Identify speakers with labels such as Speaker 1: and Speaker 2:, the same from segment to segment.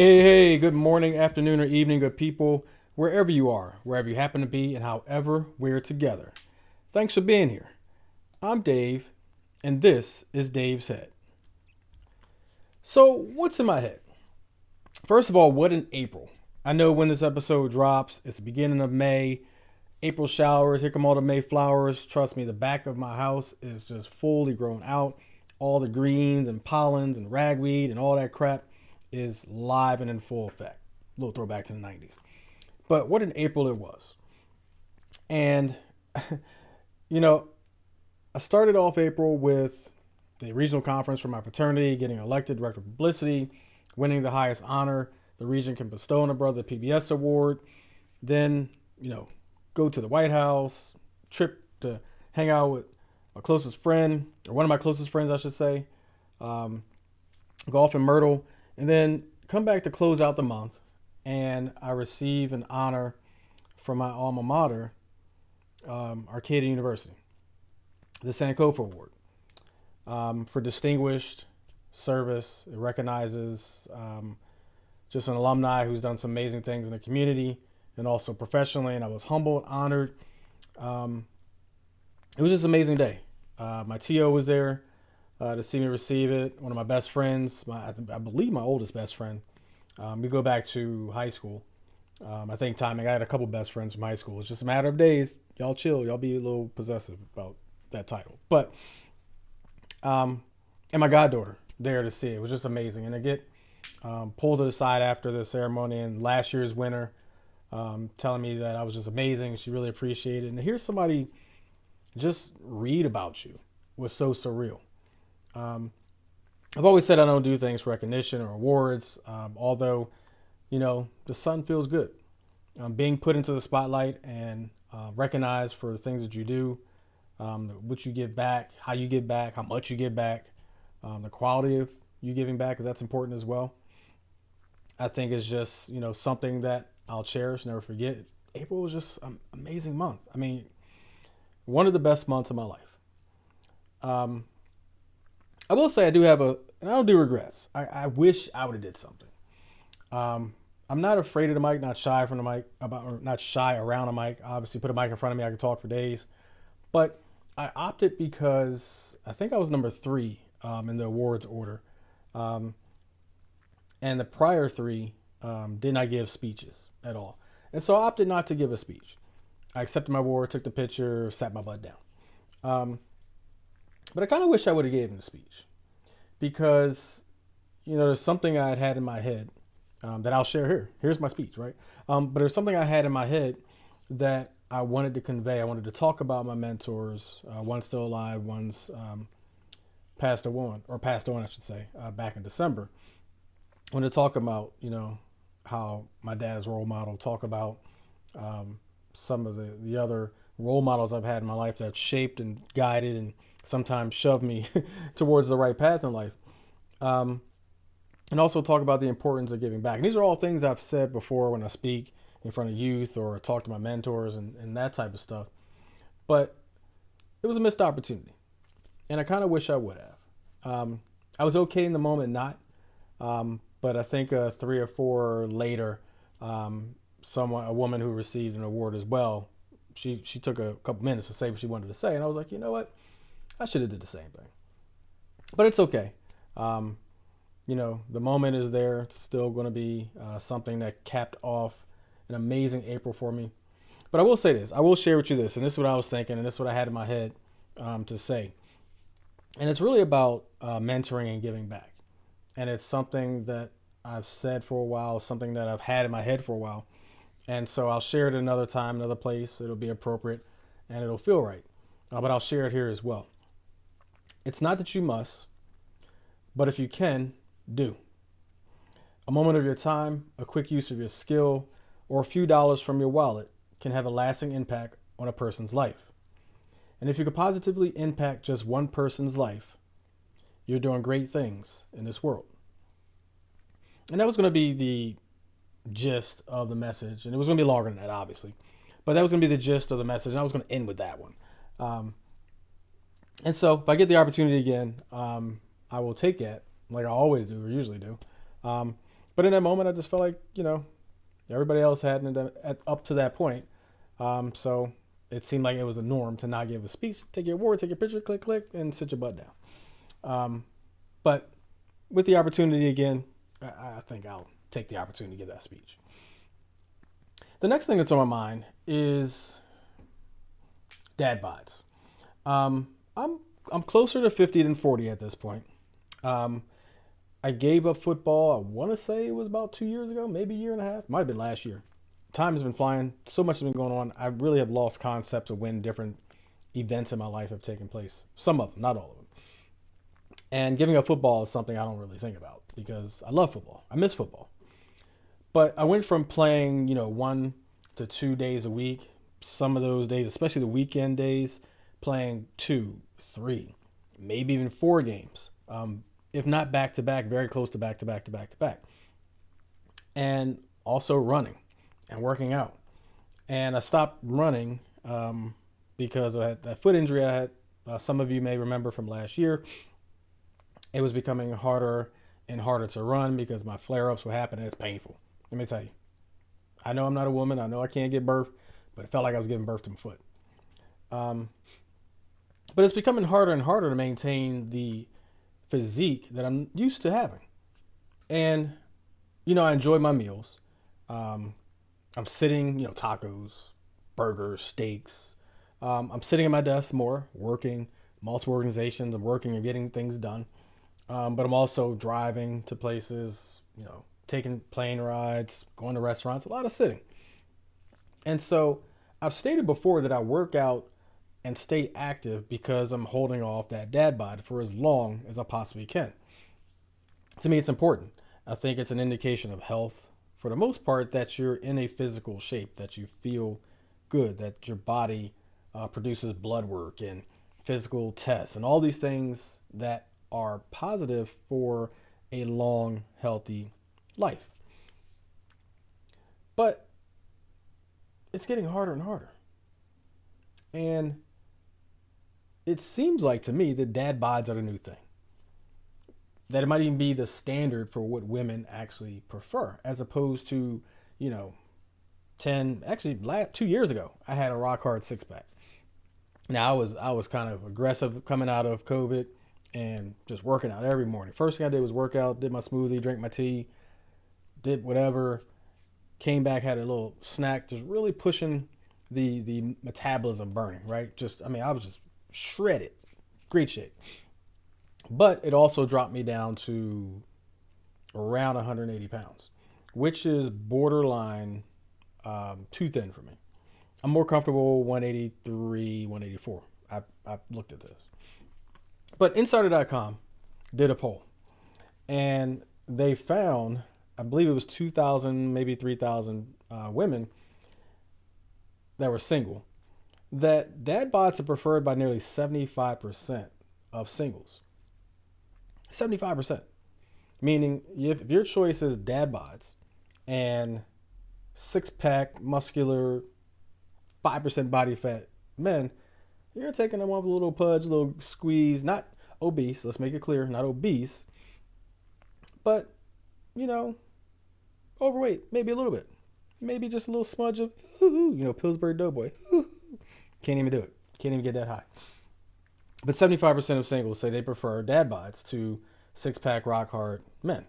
Speaker 1: Hey, good morning, afternoon, or evening, good people, wherever you are, wherever you happen to be, and however we're together. Thanks for being here. I'm Dave, and this is Dave's Head. So, what's in my head? First of all, what in April? I know when this episode drops, it's the beginning of May. April showers, here come all the May flowers. Trust me, the back of my house is just fully grown out. All the greens and pollens and ragweed and all that crap is live and in full effect. A little throwback to the 90s. But what in April it was. And, you know, I started off April with the regional conference for my fraternity, getting elected director of publicity, winning the highest honor the region can bestow on a brother, the PBS award. Then, go to the White House, trip to hang out with my closest friend, or one of my closest friends, I should say, golf in Myrtle, and then come back to close out the month, and I receive an honor from my alma mater, Arcadia University, the Sankofa Award, for distinguished service. It recognizes just an alumni who's done some amazing things in the community and also professionally, and I was humbled, honored. It was just an amazing day. My TO was there to see me receive it. One of my best friends, I believe my oldest best friend. We go back to high school. I think timing. I had a couple best friends from high school. It's just a matter of days. Y'all chill. Y'all be a little possessive about that title. But and my goddaughter there to see it. It was just amazing. And to get pulled to the side after the ceremony and last year's winner telling me that I was just amazing. She really appreciated it. And to hear somebody just read about you was so surreal. I've always said I don't do things for recognition or awards, although, the sun feels good. Being put into the spotlight and recognized for the things that you do, what you give back, how you give back, how much you give back, the quality of you giving back, because that's important as well. I think is just, something that I'll cherish, never forget. April was just an amazing month. I mean, one of the best months of my life. I will say I do have and I don't do regrets. I wish I would have did something. I'm not afraid of the mic, not shy from the mic, or not shy around a mic. Obviously, put a mic in front of me, I can talk for days. But I opted because I think I was number 3 in the awards order. And the prior 3 did not give speeches at all. And so I opted not to give a speech. I accepted my award, took the picture, sat my butt down. But I kind of wish I would have given a speech because, there's something I had in my head that I'll share here. Here's my speech, right? But there's something I had in my head that I wanted to convey. I wanted to talk about my mentors. One's still alive, one's passed on, I should say, back in December. I wanted to talk about, how my dad is a role model, talk about some of the other role models I've had in my life that shaped and guided and sometimes shoved me towards the right path in life. And also talk about the importance of giving back. And these are all things I've said before when I speak in front of youth or talk to my mentors and that type of stuff. But it was a missed opportunity. And I kind of wish I would have. I was okay in the moment not. But I think 3 or 4 later, a woman who received an award as well, she took a couple minutes to say what she wanted to say. And I was like, you know what? I should have did the same thing. But it's okay. The moment is there. It's still going to be something that capped off an amazing April for me. But I will say this. I will share with you this. And this is what I was thinking. And this is what I had in my head to say. And it's really about mentoring and giving back. And it's something that I've said for a while, something that I've had in my head for a while. And so I'll share it another time, another place. It'll be appropriate and it'll feel right. But I'll share it here as well. It's not that you must, but if you can, do. A moment of your time, a quick use of your skill, or a few dollars from your wallet can have a lasting impact on a person's life. And if you could positively impact just one person's life, you're doing great things in this world. And that was going to be the gist of the message. And it was going to be longer than that, obviously. But that was going to be the gist of the message. And I was going to end with that one. And so if I get the opportunity again, I will take that like I always do or usually do. But But in that moment, I just felt like, everybody else hadn't up to that point. So it seemed like it was a norm to not give a speech, take your award, take your picture, click, click, and sit your butt down. But with the opportunity again, I think I'll take the opportunity to give that speech. The next thing that's on my mind is dad bods. I'm closer to 50 than 40 at this point. I gave up football. I want to say it was about 2 years ago, maybe a year and a half. Might have been last year. Time has been flying. So much has been going on. I really have lost concepts of when different events in my life have taken place. Some of them, not all of them. And giving up football is something I don't really think about because I love football. I miss football. But I went from playing, 1 to 2 days a week. Some of those days, especially the weekend days, playing 2, 3, maybe even 4 games. If not back to back, very close to back to back to back to back. And also running and working out. And I stopped running because I had that foot injury I had. Some of you may remember from last year. It was becoming harder and harder to run because my flare-ups were happening. It's painful. Let me tell you. I know I'm not a woman. I know I can't give birth, but it felt like I was giving birth to my foot. But it's becoming harder and harder to maintain the physique that I'm used to having. And, I enjoy my meals. I'm sitting, tacos, burgers, steaks. I'm sitting at my desk more, working, multiple organizations. I'm working and getting things done. But I'm also driving to places, taking plane rides, going to restaurants, a lot of sitting. And so I've stated before that I work out and stay active because I'm holding off that dad bod for as long as I possibly can. To me, it's important. I think it's an indication of health for the most part that you're in a physical shape, that you feel good, that your body produces blood work and physical tests and all these things that are positive for a long, healthy life. But it's getting harder and harder. And it seems like to me that dad bods are the new thing. That it might even be the standard for what women actually prefer, as opposed to, 2 years ago, I had a rock hard 6-pack. Now I was kind of aggressive coming out of COVID and just working out every morning. First thing I did was work out, did my smoothie, drank my tea, did whatever, came back, had a little snack, just really pushing the metabolism burning, right? I was just shredded, great shape. But it also dropped me down to around 180 pounds, which is borderline too thin for me. I'm more comfortable 183, 184. I've looked at this. But Insider.com did a poll, and they found, I believe it was 2,000, maybe 3,000 women that were single, that dad bods are preferred by nearly 75% of singles. 75%. Meaning if your choice is dad bods and 6-pack, muscular, 5% body fat men, you're taking them off a little pudge, a little squeeze, not obese, let's make it clear, not obese, but, overweight, maybe a little bit. Maybe just a little smudge of, Pillsbury Doughboy. Can't even do it. Can't even get that high. But 75% of singles say they prefer dad bods to 6-pack rock hard men.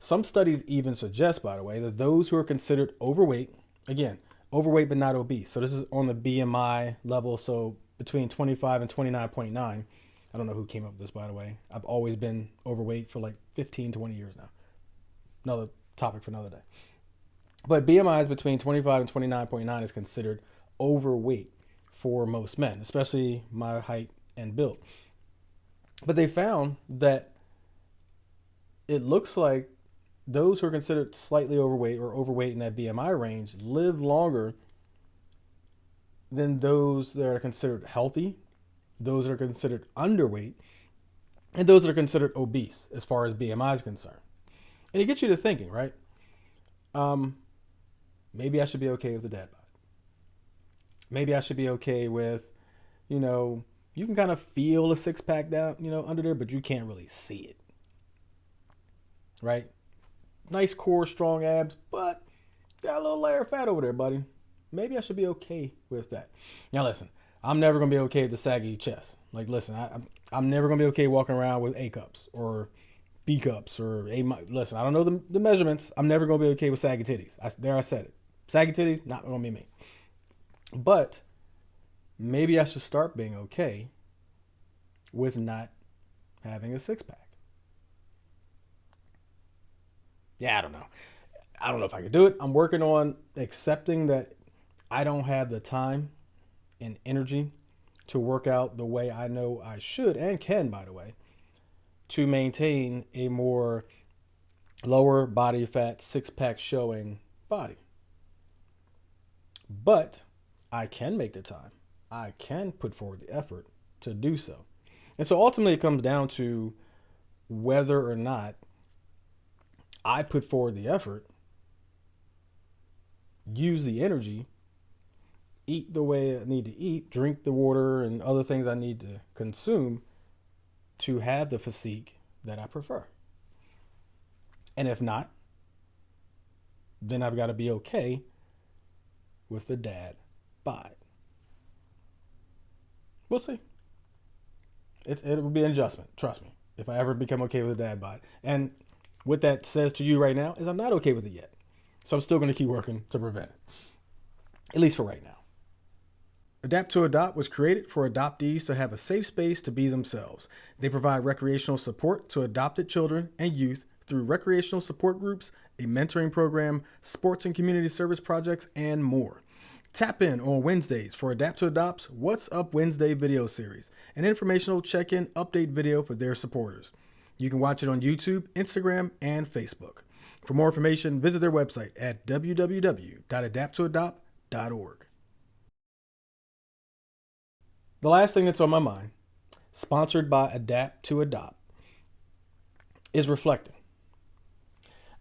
Speaker 1: Some studies even suggest, by the way, that those who are considered overweight, again, overweight but not obese. So this is on the BMI level. So between 25 and 29.9. I don't know who came up with this, by the way. I've always been overweight for like 15, 20 years now. Another topic for another day. But BMIs between 25 and 29.9 is considered overweight for most men, especially my height and build. But they found that it looks like those who are considered slightly overweight or overweight in that BMI range live longer than those that are considered healthy, those that are considered underweight, and those that are considered obese as far as BMI is concerned. And it gets you to thinking, right? Maybe I should be okay with the dad bod. Maybe I should be okay with, you can kind of feel a 6-pack down, under there, but you can't really see it. Right? nice core, strong abs, but got a little layer of fat over there, buddy. Maybe I should be okay with that. Now, listen, I'm never gonna be okay with the saggy chest. Like, listen, I'm never gonna be okay walking around with A cups or B cups or A. Listen, I don't know the measurements. I'm never gonna be okay with saggy titties. I said it. Saggy titties, not gonna be me. But maybe I should start being okay with not having a six pack. Yeah, I don't know. I don't know if I can do it. I'm working on accepting that I don't have the time and energy to work out the way I know I should and can, by the way, to maintain a more lower body fat, six pack showing body. But I can make the time. I can put forward the effort to do so. And so ultimately, it comes down to whether or not I put forward the effort, use the energy, eat the way I need to eat, drink the water and other things I need to consume to have the physique that I prefer. And if not, then I've got to be okay with the dad bod. We'll see. It will be an adjustment, trust me, if I ever become okay with the dad bod. And what that says to you right now is I'm not okay with it yet. So I'm still going to keep working to prevent it, at least for right now. Adapt to Adopt was created for adoptees to have a safe space to be themselves. They provide recreational support to adopted children and youth through recreational support groups, a mentoring program, sports and community service projects, and more. Tap in on Wednesdays for Adapt to Adopt's What's Up Wednesday video series, an informational check-in update video for their supporters. You can watch it on YouTube, Instagram, and Facebook. For more information, visit their website at www.adapttoadopt.org. The last thing that's on my mind, sponsored by Adapt to Adopt, is reflecting.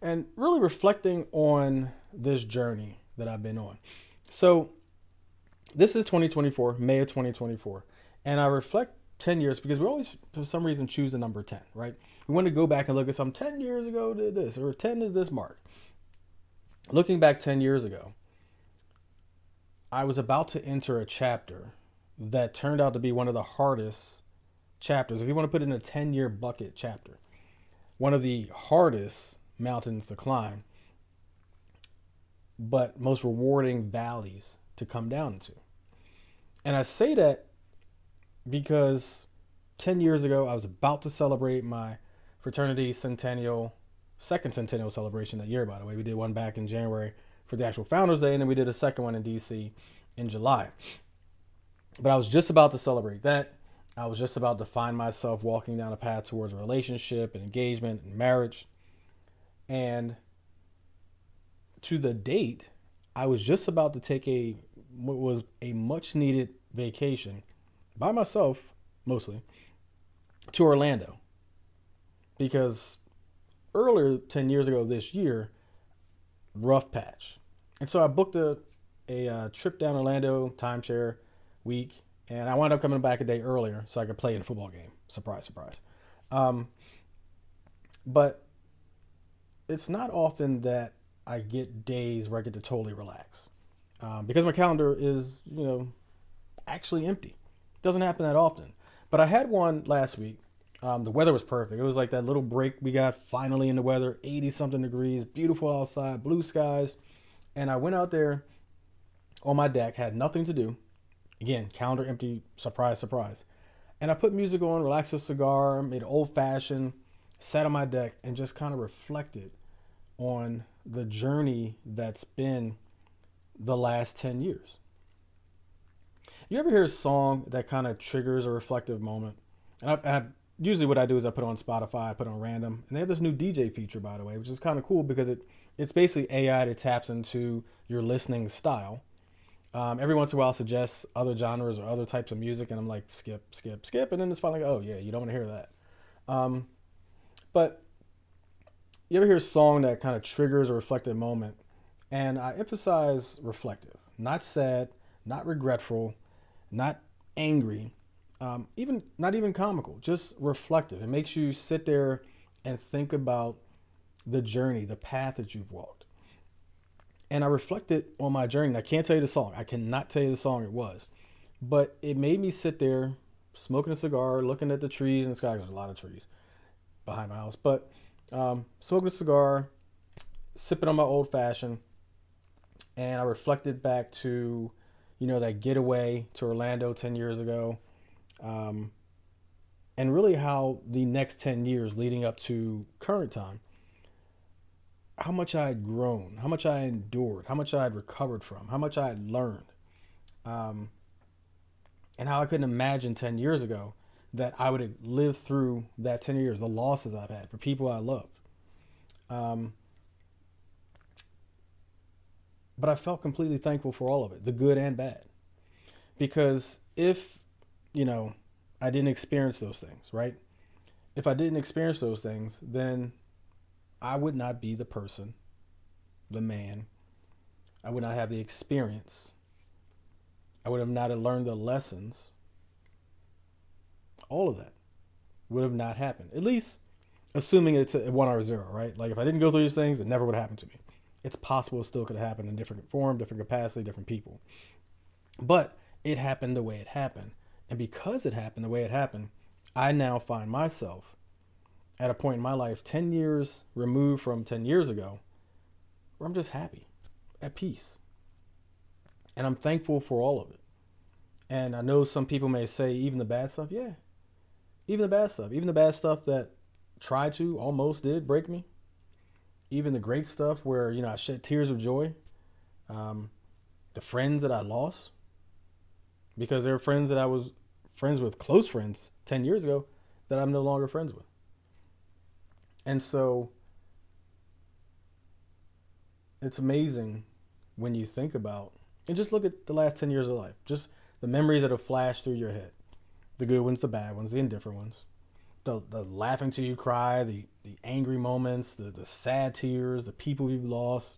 Speaker 1: And really reflecting on this journey that I've been on. So this is 2024, May of 2024. And I reflect 10 years because we always, for some reason, choose the number 10, right? We want to go back and look at some 10 years ago did this, or 10 is this mark. Looking back 10 years ago, I was about to enter a chapter that turned out to be one of the hardest chapters. If you want to put it in a 10-year bucket chapter, one of the hardest mountains to climb, but most rewarding valleys to come down into. And I say that because 10 years ago, I was about to celebrate my fraternity second centennial celebration that year, by the way. We did one back in January for the actual Founders Day, and then we did a second one in DC in July. But I was just about to celebrate that. I was just about to find myself walking down a path towards a relationship and engagement and marriage. And to the date, I was just about to take what was a much needed vacation by myself, mostly, to Orlando. Because earlier, 10 years ago this year, rough patch. And so I booked a trip down Orlando, timeshare week, and I wound up coming back a day earlier so I could play in a football game. Surprise, surprise. But it's not often that I get days where I get to totally relax because my calendar is, actually empty. It doesn't happen that often. But I had one last week. The weather was perfect. It was like that little break we got finally in the weather, 80-something degrees, beautiful outside, blue skies. And I went out there on my deck, had nothing to do. Again, calendar empty, surprise, surprise. And I put music on, relaxed a cigar, made an old fashioned, sat on my deck and just kind of reflected on the journey that's been the last 10 years. You ever hear a song that kind of triggers a reflective moment? And usually what I do is I put it on Spotify, I put it on random. And they have this new DJ feature, by the way, which is kind of cool because it's basically AI that taps into your listening style. Every once in a while, suggests other genres or other types of music, and I'm like, skip, skip, skip, and then it's finally, oh yeah, you don't want to hear that. But you ever hear a song that kind of triggers a reflective moment? And I emphasize reflective, not sad, not regretful, not angry, not even comical, just reflective. It makes you sit there and think about the journey, the path that you've walked. And I reflected on my journey. And I can't tell you the song. I cannot tell you the song it was. But it made me sit there smoking a cigar, looking at the trees in the sky. There's a lot of trees behind my house. But smoking a cigar, sipping on my old fashioned. And I reflected back to, that getaway to Orlando 10 years ago. Um, and really how the next 10 years leading up to current time, how much I had grown, how much I endured, how much I had recovered from, how much I had learned, um, and how I couldn't imagine 10 years ago that I would have lived through that 10 years, the losses I've had for people I loved. Um, but I felt completely thankful for all of it, the good and bad. Because if, you know, I didn't experience those things, right? If I didn't experience those things, then I would not be the person, the man. I would not have the experience. I would have not have learned the lessons. All of that would have not happened. At least assuming it's a 1 or 0, right? Like if I didn't go through these things, it never would have happened to me. It's possible it still could have happened in different form, different capacity, different people. But it happened the way it happened. And because it happened the way it happened, I now find myself at a point in my life 10 years removed from 10 years ago where I'm just happy, at peace. And I'm thankful for all of it. And I know some people may say, even the bad stuff. Yeah, even the bad stuff. Even the bad stuff that tried to, almost did break me. Even the great stuff where, I shed tears of joy. The friends that I lost. Because there are friends that I was friends with, close friends, 10 years ago, that I'm no longer friends with. And so it's amazing when you think about, and just look at the last 10 years of life, just the memories that have flashed through your head, the good ones, the bad ones, the indifferent ones, the laughing till you cry, the angry moments, the sad tears, the people you've lost,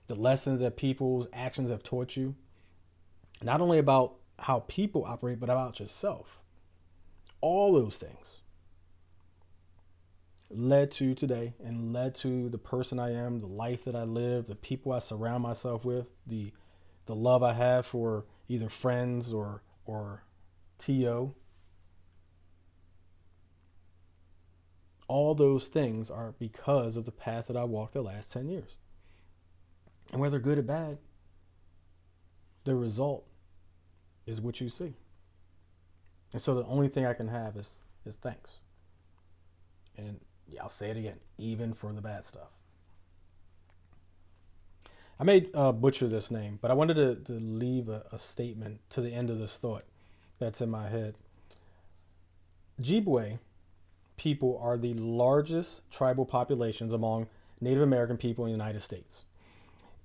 Speaker 1: the lessons that people's actions have taught you, not only about how people operate, but about yourself. All those things led to today and led to the person I am, the life that I live, the people I surround myself with, the love I have for either friends or TO. All those things are because of the path that I walked the last 10 years. And whether good or bad, the result is what you see. And so the only thing I can have is thanks. And yeah, I'll say it again, even for the bad stuff. I may butcher this name, but I wanted to leave a statement to the end of this thought that's in my head. Ojibwe people are the largest tribal populations among Native American people in the United States.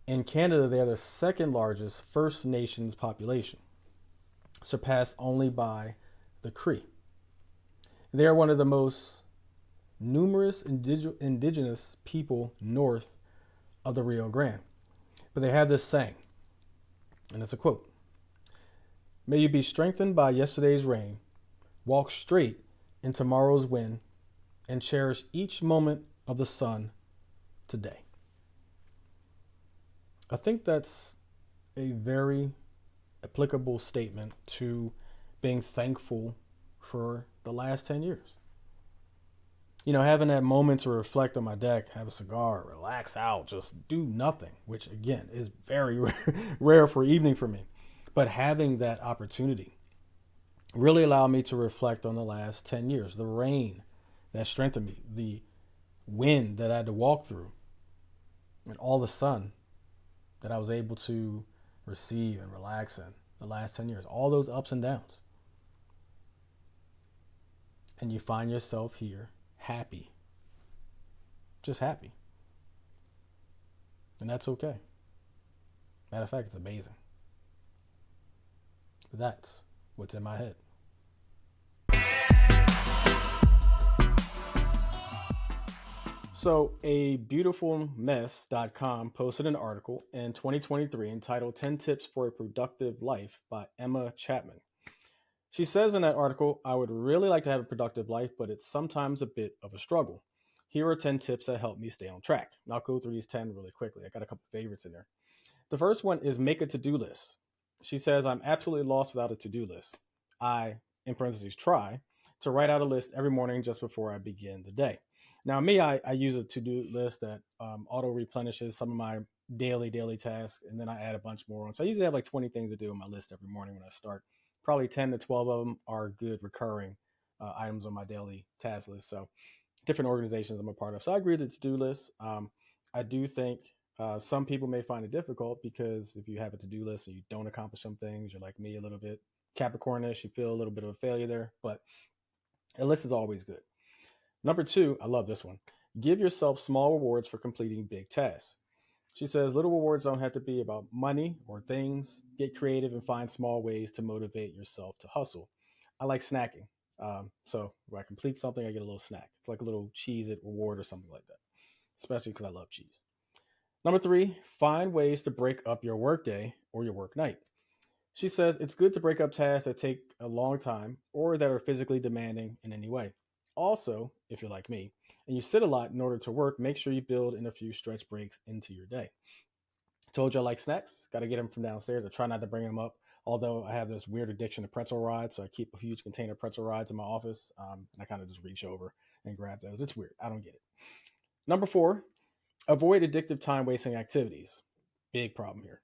Speaker 1: In Canada, they are the second largest First Nations population, surpassed only by the Cree. They are one of the most numerous indigenous people north of the Rio Grande. But they have this saying, and it's a quote: "May you be strengthened by yesterday's rain, walk straight in tomorrow's wind, and cherish each moment of the sun today." I think that's a very applicable statement to being thankful for the last 10 years. Having that moment to reflect on my deck, have a cigar, relax out, just do nothing, which again is very rare for evening for me. But having that opportunity really allowed me to reflect on the last 10 years, the rain that strengthened me, the wind that I had to walk through, and all the sun that I was able to receive and relax in the last 10 years, all those ups and downs. And you find yourself here happy, just happy. And that's okay. Matter of fact, it's amazing. That's what's in my head. So, a beautifulmess.com posted an article in 2023 entitled 10 Tips for a Productive Life by Emma Chapman. She says in that article, "I would really like to have a productive life, but it's sometimes a bit of a struggle. Here are 10 tips that help me stay on track. And I'll go through these 10 really quickly. I got a couple favorites in there. The first one is make a to-do list. She says, I'm absolutely lost without a to-do list. I, in parentheses, try to write out a list every morning just before I begin the day. Now, me, I use a to-do list that auto replenishes some of my daily tasks, and then I add a bunch more on. So I usually have like 20 things to do on my list every morning when I start. Probably 10 to 12 of them are good recurring items on my daily task list. So different organizations I'm a part of. So I agree with the to-do list. I do think some people may find it difficult because if you have a to-do list and you don't accomplish some things, you're like me a little bit Capricornish, you feel a little bit of a failure there, but a list is always good. Number 2, I love this one. Give yourself small rewards for completing big tasks. She says little rewards don't have to be about money or things. Get creative and find small ways to motivate yourself to hustle. I like snacking. So when I complete something, I get a little snack. It's like a little Cheez-It reward or something like that, especially because I love cheese. Number 3, find ways to break up your workday or your work night. She says it's good to break up tasks that take a long time or that are physically demanding in any way. Also, if you're like me and you sit a lot in order to work, make sure you build in a few stretch breaks into your day. Told you I like snacks. Got to get them from downstairs. I try not to bring them up, although I have this weird addiction to pretzel rides. So I keep a huge container of pretzel rides in my office. And I kind of just reach over and grab those. It's weird. I don't get it. Number 4, avoid addictive time wasting activities. Big problem here.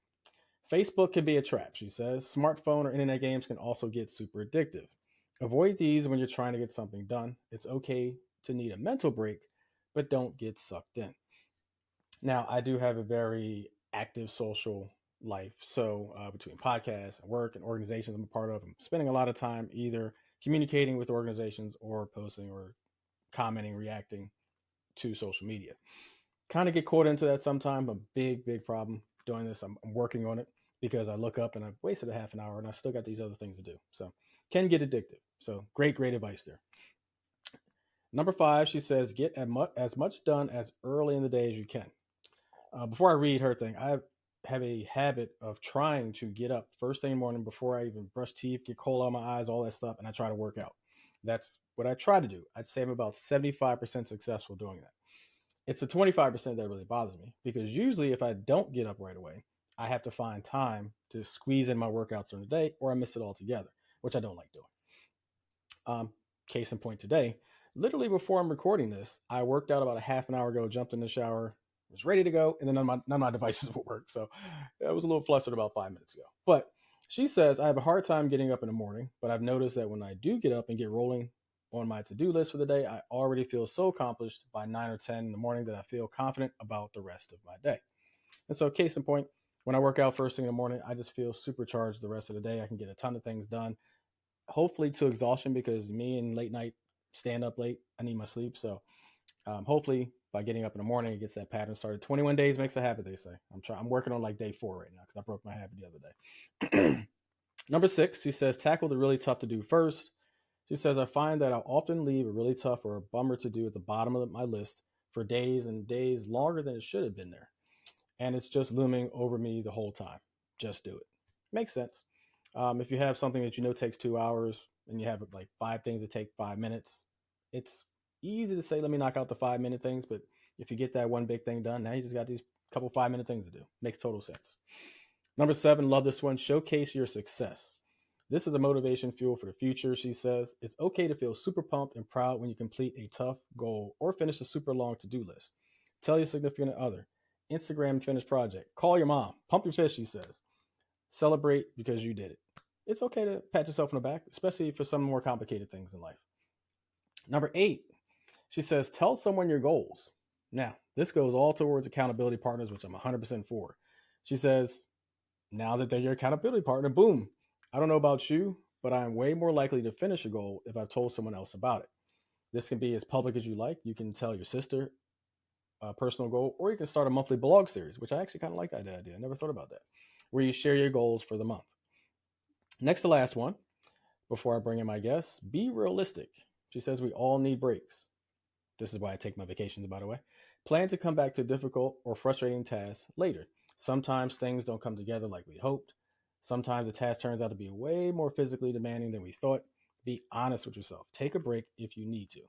Speaker 1: Facebook can be a trap, she says. Smartphone or internet games can also get super addictive. Avoid these when you're trying to get something done. It's okay to need a mental break, but don't get sucked in. Now, I do have a very active social life. So, between podcasts and work and organizations I'm a part of, I'm spending a lot of time either communicating with organizations or posting or commenting, reacting to social media. Kind of get caught into that sometimes. A big problem doing this. I'm working on it because I look up and I've wasted a half an hour and I still got these other things to do. So, can get addictive. So, great advice there. Number 5, she says, get as much done as early in the day as you can. Before I read her thing, I have a habit of trying to get up first thing in the morning before I even brush teeth, get coal out of my eyes, all that stuff, and I try to work out. That's what I try to do. I'd say I'm about 75% successful doing that. It's the 25% that really bothers me because usually if I don't get up right away, I have to find time to squeeze in my workouts during the day or I miss it altogether, which I don't like doing. Case in point today, literally before I'm recording this, I worked out about a half an hour ago, jumped in the shower, was ready to go, and then none of my devices would work. So I was a little flustered about 5 minutes ago. But she says, I have a hard time getting up in the morning, but I've noticed that when I do get up and get rolling on my to-do list for the day, I already feel so accomplished by 9 or 10 in the morning that I feel confident about the rest of my day. And so case in point, when I work out first thing in the morning, I just feel supercharged the rest of the day. I can get a ton of things done, hopefully to exhaustion because me and late night stand up late, I need my sleep. So hopefully by getting up in the morning, it gets that pattern started. 21 days makes a habit, they say. I'm working on like day 4 right now because I broke my habit the other day. Number 6, she says, tackle the really tough to do first. She says, I find that I'll often leave a really tough or a bummer to do at the bottom of my list for days and days longer than it should have been there. And it's just looming over me the whole time. Just do it. Makes sense. If you have something that you know takes 2 hours and you have like 5 things that take 5 minutes, it's easy to say, let me knock out the 5-minute things. But if you get that one big thing done, now you just got these couple 5-minute things to do. Makes total sense. Number 7, love this one. Showcase your success. This is a motivation fuel for the future, she says. It's okay to feel super pumped and proud when you complete a tough goal or finish a super long to-do list. Tell your significant other. Instagram finished project. Call your mom. Pump your fist, she says. Celebrate because you did it. It's okay to pat yourself on the back, especially for some more complicated things in life. Number 8, she says, tell someone your goals. Now, this goes all towards accountability partners, which I'm 100% for. She says, now that they're your accountability partner, boom. I don't know about you, but I'm way more likely to finish a goal if I've told someone else about it. This can be as public as you like. You can tell your sister a personal goal, or you can start a monthly blog series, which I actually kind of like that idea. I never thought about that, where you share your goals for the month. Next to last one, before I bring in my guests, be realistic. She says we all need breaks. This is why I take my vacations, by the way. Plan to come back to difficult or frustrating tasks later. Sometimes things don't come together like we hoped. Sometimes the task turns out to be way more physically demanding than we thought. Be honest with yourself. Take a break if you need to.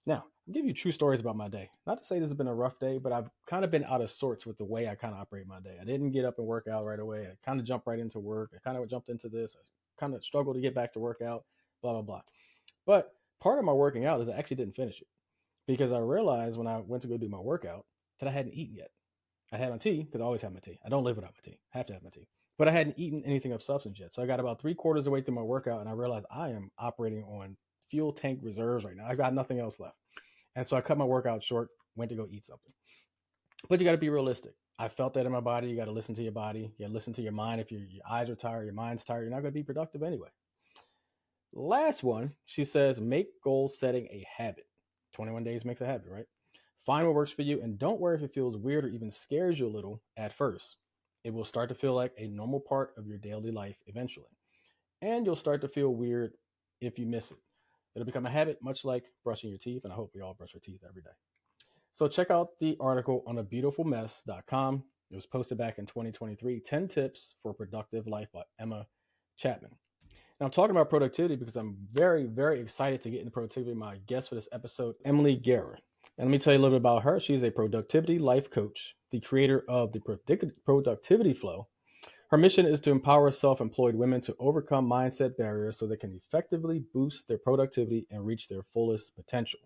Speaker 1: Now, I'll give you true stories about my day. Not to say this has been a rough day, but I've kind of been out of sorts with the way I kind of operate my day. I didn't get up and work out right away. I kind of jumped right into work. I kind of jumped into this. I kind of struggled to get back to work out, blah, blah, blah. But part of my working out is I actually didn't finish it because I realized when I went to go do my workout that I hadn't eaten yet. I had my tea because I always have my tea. I don't live without my tea. I have to have my tea. But I hadn't eaten anything of substance yet. So I got about three-quarters of the way through my workout and I realized I am operating on fuel tank reserves right now. I got nothing else left. And so I cut my workout short, went to go eat something. But you got to be realistic. I felt that in my body. You got to listen to your body. You got to listen to your mind. If your eyes are tired, your mind's tired, you're not going to be productive anyway. Last one, she says, make goal setting a habit. 21 days makes a habit, right? Find what works for you and don't worry if it feels weird or even scares you a little at first. It will start to feel like a normal part of your daily life eventually. And you'll start to feel weird if you miss it. It'll become a habit, much like brushing your teeth, and I hope we all brush our teeth every day. So check out the article on abeautifulmess.com. It was posted back in 2023, 10 Tips for a Productive Life by Emma Chapman. Now, I'm talking about productivity because I'm very, very excited to get into productivity. My guest for this episode, Emily Guerra. And let me tell you a little bit about her. She's a productivity life coach, the creator of the productivity flow. Her mission is to empower self-employed women to overcome mindset barriers so they can effectively boost their productivity and reach their fullest potential.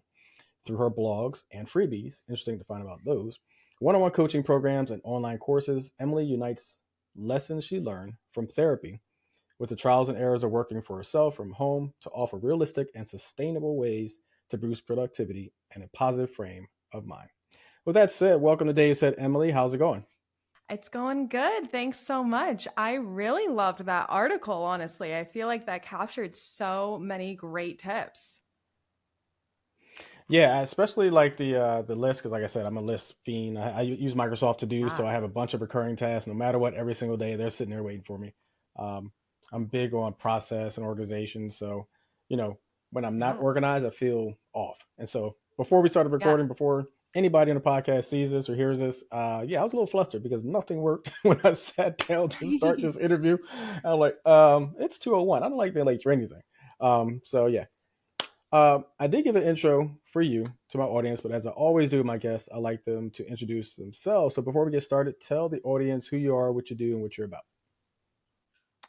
Speaker 1: Through her blogs and freebies, interesting to find about those, one-on-one coaching programs and online courses, Emily unites lessons she learned from therapy with the trials and errors of working for herself from home to offer realistic and sustainable ways to boost productivity and a positive frame of mind. With that said, welcome to Dave Said Emily. How's it going?
Speaker 2: It's going good. Thanks so much. I really loved that article, honestly. I feel like that captured so many great tips.
Speaker 1: Yeah, especially like the list because, like I said, I'm a list fiend. I use Microsoft to do, so
Speaker 2: Yeah.
Speaker 1: I have a bunch of recurring tasks. No matter what, every single day they're sitting there waiting for me. Um, I'm big on process and organization, so you know when I'm not
Speaker 2: Yeah.
Speaker 1: organized, I feel off. And so before we started
Speaker 2: Yeah.
Speaker 1: recording, before anybody on the podcast sees this or hears this, yeah, I was a little flustered because nothing worked when I sat down to start this interview. I'm like, it's 2:01. I don't like being late for anything. So yeah, I did give an intro for you to my audience, but as I always do with my guests, I like them to introduce themselves. So before we get started, tell the audience who you are, what you do, and what you're about.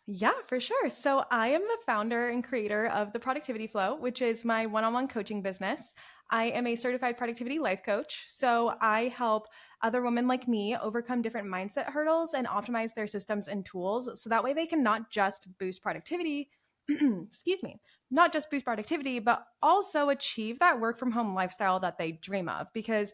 Speaker 2: Yeah, for sure. So I am the founder and creator of the Productivity Flow, which is my one on one coaching business. I am a certified productivity life coach. So I help other women like me overcome different mindset hurdles and optimize their systems and tools. So that way they can not just boost productivity, excuse me, not just boost productivity, but also achieve that work from home lifestyle that they dream of. Because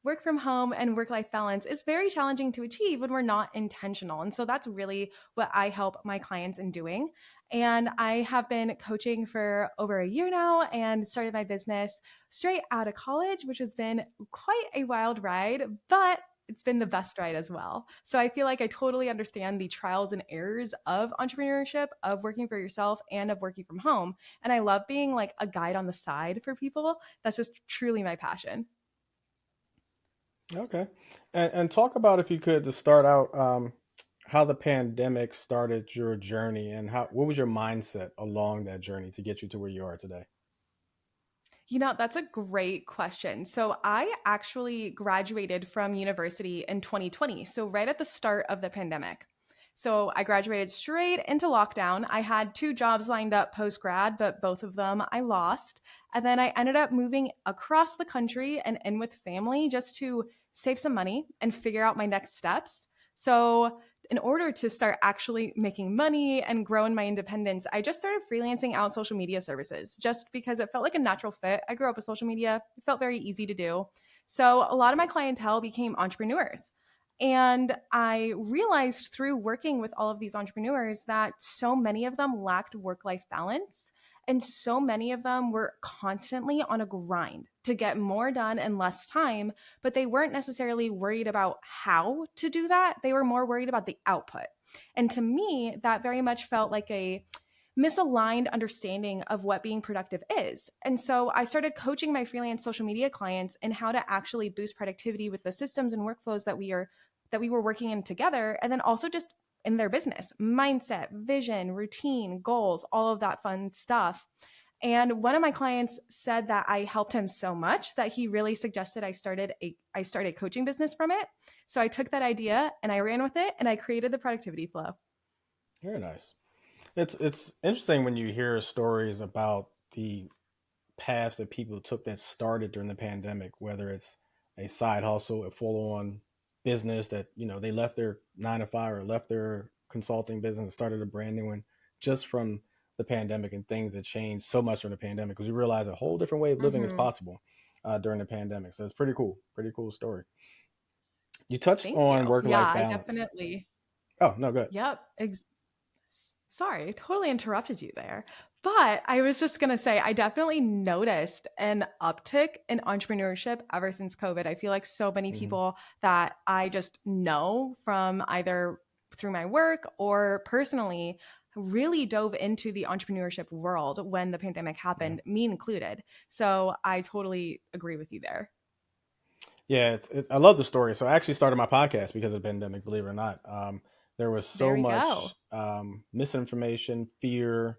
Speaker 2: work from home and work life balance is very challenging to achieve when we're not intentional. And so that's really what I help my clients in doing. And I have been coaching for over a year now and started my business straight out of college, which has been quite a wild ride, but it's been the best ride as well. So I feel like I totally understand the trials and errors of entrepreneurship, of working for yourself, and of working from home. And I love being like a guide on the side for people. That's just truly my passion.
Speaker 1: Okay, and talk about if you could to start out how the pandemic started your journey and how what was your mindset along that journey to get you to where you are today.
Speaker 2: That's a great question. So, I actually graduated from university in 2020. So, right at the start of the pandemic. So, I graduated straight into lockdown. I had two jobs lined up post grad, but both of them I lost. And then I ended up moving across the country and in with family just to save some money and figure out my next steps. So, in order to start actually making money and grow in my independence, I just started freelancing out social media services just because it felt like a natural fit. I grew up with social media, it felt very easy to do. So a lot of my clientele became entrepreneurs. And I realized through working with all of these entrepreneurs that so many of them lacked work life balance. And so many of them were constantly on a grind to get more done in less time, but they weren't necessarily worried about how to do that. They were more worried about the output. And to me, that very much felt like a misaligned understanding of what being productive is. And so I started coaching my freelance social media clients in how to actually boost productivity with the systems and workflows that we were working in together, and then also just in their business, mindset, vision, routine, goals, all of that fun stuff. And one of my clients said that I helped him so much that he really suggested I start a coaching business from it. So I took that idea and I ran with it and I created the productivity flow.
Speaker 1: Very nice. It's interesting when you hear stories about the paths that people took that started during the pandemic, whether it's a side hustle, a full on business that, they left their 9 to 5 or left their consulting business and started a brand new one just from the pandemic, and things that changed so much during the pandemic because we realized a whole different way of living is
Speaker 2: Mm-hmm.
Speaker 1: possible during the pandemic. So it's pretty cool. Pretty cool story. You touched
Speaker 2: Thank you.
Speaker 1: on work
Speaker 2: Yeah,
Speaker 1: life
Speaker 2: I
Speaker 1: balance.
Speaker 2: definitely.
Speaker 1: Oh, no, good.
Speaker 2: Yep. Sorry, I totally interrupted you there. But I was just going to say, I definitely noticed an uptick in entrepreneurship ever since COVID. I feel like so many
Speaker 1: Hmm.
Speaker 2: people that I just know from either through my work or personally really dove into the entrepreneurship world when the pandemic
Speaker 1: Yeah.
Speaker 2: happened, me included. So I totally agree with you there.
Speaker 1: Yeah, I love the story. So I actually started my podcast because of the pandemic, believe it or not. There was
Speaker 2: There
Speaker 1: so
Speaker 2: we go.
Speaker 1: much misinformation, fear,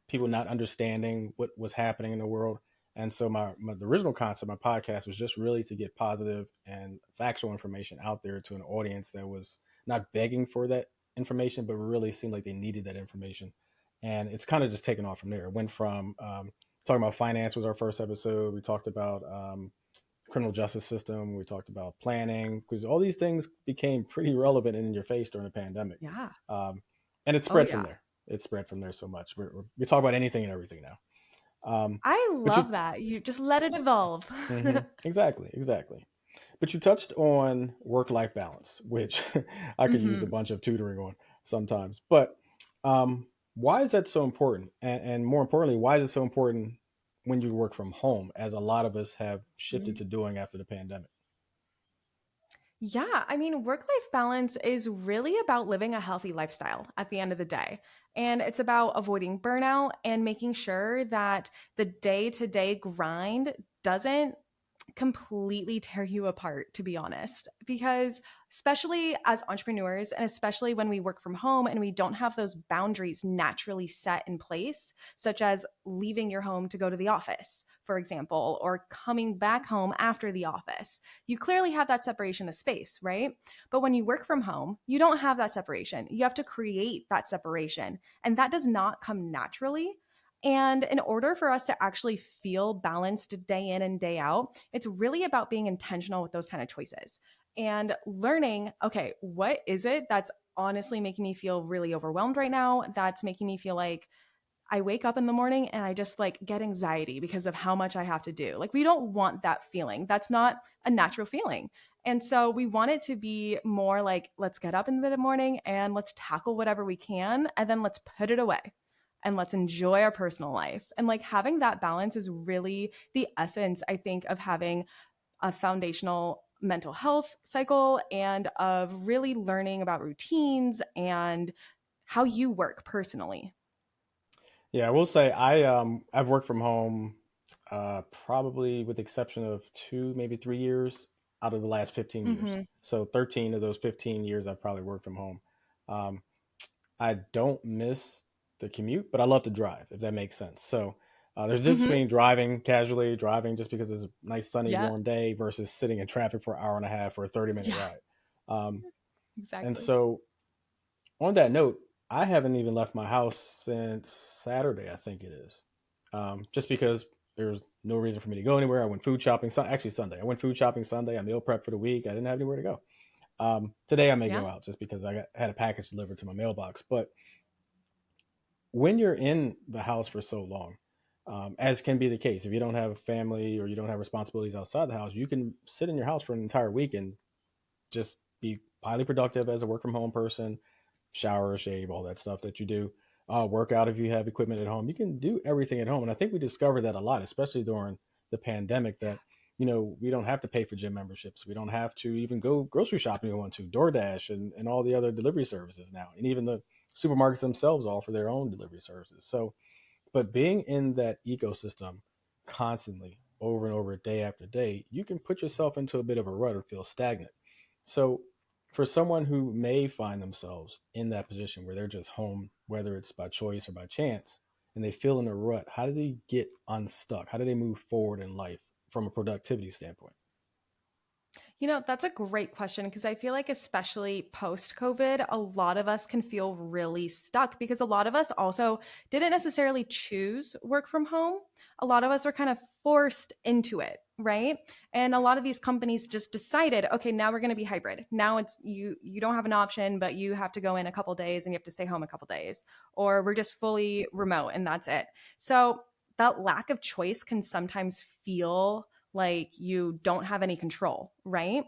Speaker 1: people not understanding what was happening in the world. And so the original concept, my podcast, was just really to get positive and factual information out there to an audience that was not begging for that information, but really seemed like they needed that information. And it's kind of just taken off from there. It went from talking about finance was our first episode. We talked about criminal justice system. We talked about planning because all these things became pretty relevant and in your face during the pandemic.
Speaker 2: Yeah.
Speaker 1: Um, and it
Speaker 2: Oh,
Speaker 1: spread from
Speaker 2: yeah.
Speaker 1: there. It spread from there so much. We talk about anything and everything now.
Speaker 2: I
Speaker 1: But you,
Speaker 2: love that. You just let it evolve.
Speaker 1: exactly, exactly. But you touched on work life balance, which I could use a
Speaker 2: Hmm.
Speaker 1: bunch of tutoring on sometimes. But why is that so important? And more importantly, why is it so important when you work from home, as a lot of us have shifted to doing after the pandemic?
Speaker 2: Yeah, I mean, work life balance is really about living a healthy lifestyle at the end of the day. And it's about avoiding burnout and making sure that the day to day grind doesn't completely tear you apart, to be honest. Because, especially as entrepreneurs, and especially when we work from home and we don't have those boundaries naturally set in place, such as leaving your home to go to the office, for example, or coming back home after the office, you clearly have that separation of space, right? But when you work from home, you don't have that separation. You have to create that separation, and that does not come naturally. And in order for us to actually feel balanced day in and day out, it's really about being intentional with those kind of choices and learning, okay, what is it that's honestly making me feel really overwhelmed right now? That's making me feel like I wake up in the morning and I just like get anxiety because of how much I have to do. Like, we don't want that feeling. That's not a natural feeling. And so we want it to be more like, let's get up in the morning and let's tackle whatever we can and then let's put it away and let's enjoy our personal life. And like having that balance is really the essence, I think, of having a foundational mental health cycle and of really learning about routines and how you work personally.
Speaker 1: Yeah, I will say I've worked from home probably with the exception of 2, maybe 3 years out of the last 15 years.
Speaker 2: Hmm.
Speaker 1: So 13 of those 15 years I've probably worked from home. Um, I don't miss the commute, but I love to drive, if that makes sense. So there's a difference
Speaker 2: Hmm.
Speaker 1: between driving casually, driving just because it's a nice sunny
Speaker 2: Yeah.
Speaker 1: warm day versus sitting in traffic for an hour and a half for a 30-minute
Speaker 2: Yeah,
Speaker 1: ride. Um, and
Speaker 2: exactly.
Speaker 1: so on that note, I haven't even left my house since Saturday, I think it is. Just because there's no reason for me to go anywhere. I went food shopping, actually Sunday. I went food shopping Sunday. I meal prepped for the week. I didn't have anywhere to go. Today I may
Speaker 2: Yeah.
Speaker 1: go out just because had a package delivered to my mailbox. But when you're in the house for so long, as can be the case, if you don't have a family or you don't have responsibilities outside the house, you can sit in your house for an entire week and just be highly productive as a work from home person, shower, shave, all that stuff that you do. Work out if you have equipment at home. You can do everything at home. And I think we discovered that a lot, especially during the pandemic, that, we don't have to pay for gym memberships. We don't have to even go grocery shopping if we want to. DoorDash and all the other delivery services now. And even the supermarkets themselves offer their own delivery services. So, but being in that ecosystem constantly over and over, day after day, you can put yourself into a bit of a rut or feel stagnant. So, for someone who may find themselves in that position where they're just home, whether it's by choice or by chance, and they feel in a rut, how do they get unstuck? How do they move forward in life from a productivity standpoint?
Speaker 2: That's a great question because I feel like, especially post COVID, a lot of us can feel really stuck because a lot of us also didn't necessarily choose work from home. A lot of us were kind of forced into it, right? And a lot of these companies just decided, okay, now we're going to be hybrid. Now it's you don't have an option, but you have to go in a couple days and you have to stay home a couple days, or we're just fully remote and that's it. So that lack of choice can sometimes feel like you don't have any control, right?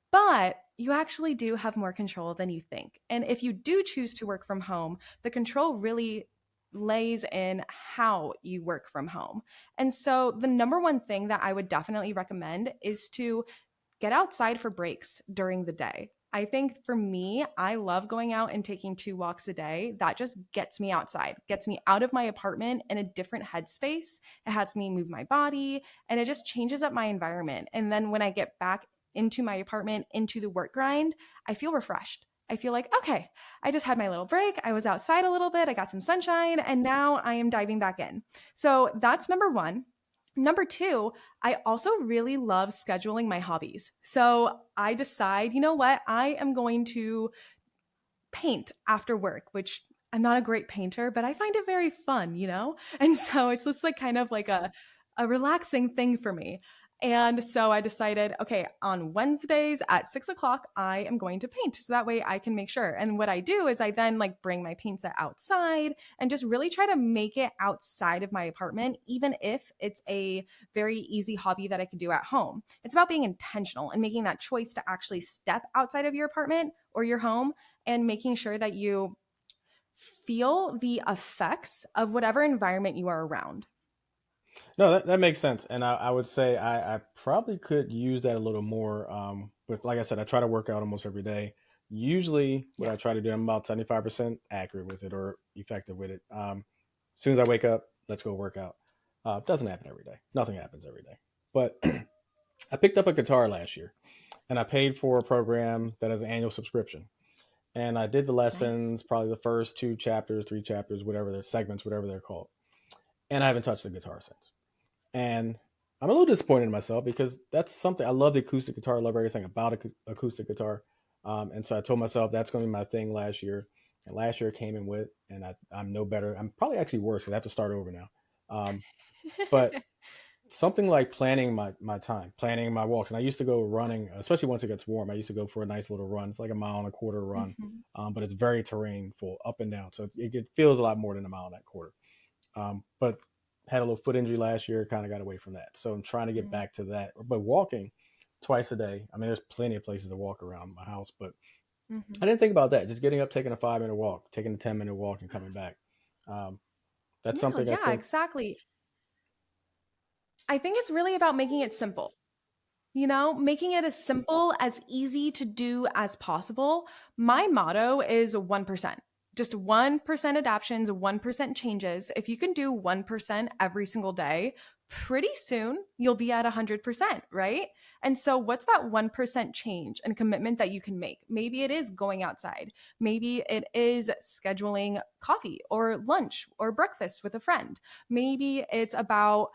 Speaker 2: But you actually do have more control than you think. And if you do choose to work from home, the control really lays in how you work from home. And so, the number one thing that I would definitely recommend is to get outside for breaks during the day. I think for me, I love going out and taking 2 walks a day. That just gets me outside, gets me out of my apartment in a different headspace. It has me move my body and it just changes up my environment. And then when I get back into my apartment, into the work grind, I feel refreshed. I feel like, okay, I just had my little break. I was outside a little bit. I got some sunshine and now I am diving back in. So that's number one. Number two, I also really love scheduling my hobbies. So I decide, you know what, I am going to paint after work, which I'm not a great painter, but I find it very fun? And so it's just like kind of like a relaxing thing for me. And so I decided, okay, on Wednesdays at 6 o'clock, I am going to paint. So that way I can make sure. And what I do is I then like bring my paint set outside and just really try to make it outside of my apartment, even if it's a very easy hobby that I could do at home. It's about being intentional and making that choice to actually step outside of your apartment or your home and making sure that you feel the effects of whatever environment you are around.
Speaker 1: No, that makes sense. And I would say I probably could use that a little more. With, like I said, I try to work out almost every day. Usually, what
Speaker 2: Yeah.
Speaker 1: I try to do, I'm about 75% accurate with it or effective with it. As soon as I wake up, let's go work out. Doesn't happen every day. Nothing happens every day. But I picked up a guitar last year and I paid for a program that has an annual subscription. And I did the
Speaker 2: Nice.
Speaker 1: lessons, probably the first 2 chapters, 3 chapters, whatever they're segments, whatever they're called. And I haven't touched the guitar since. And I'm a little disappointed in myself because that's something I love the acoustic guitar. I love everything about acoustic guitar. And so I told myself that's going to be my thing last year. And last year came and went, and I'm no better. I'm probably actually worse because I have to start over now. But something like planning my time, planning my walks. And I used to go running, especially once it gets warm. I used to go for a nice little run. It's like a mile and a quarter run,
Speaker 2: Mhm.
Speaker 1: but it's very terrain full, up and down. So it feels a lot more than a mile and a quarter. But had a little foot injury last year, kind of got away from that. So I'm trying to get
Speaker 2: Mhm.
Speaker 1: back to that. But walking twice a day. I mean, there's plenty of places to walk around my house, but I
Speaker 2: Mhm.
Speaker 1: didn't think about that. Just getting up, taking a 5 minute walk, taking a 10 minute walk, and coming back. Um, that's
Speaker 2: No,
Speaker 1: something I
Speaker 2: yeah,
Speaker 1: think.
Speaker 2: exactly. I think it's really about making it simple. Making it as simple, as easy to do as possible. My motto is 1%. Just 1% adaptions, 1% changes. If you can do 1% every single day, pretty soon you'll be at 100%, right? And so, what's that 1% change and commitment that you can make? Maybe it is going outside. Maybe it is scheduling coffee or lunch or breakfast with a friend. Maybe it's about,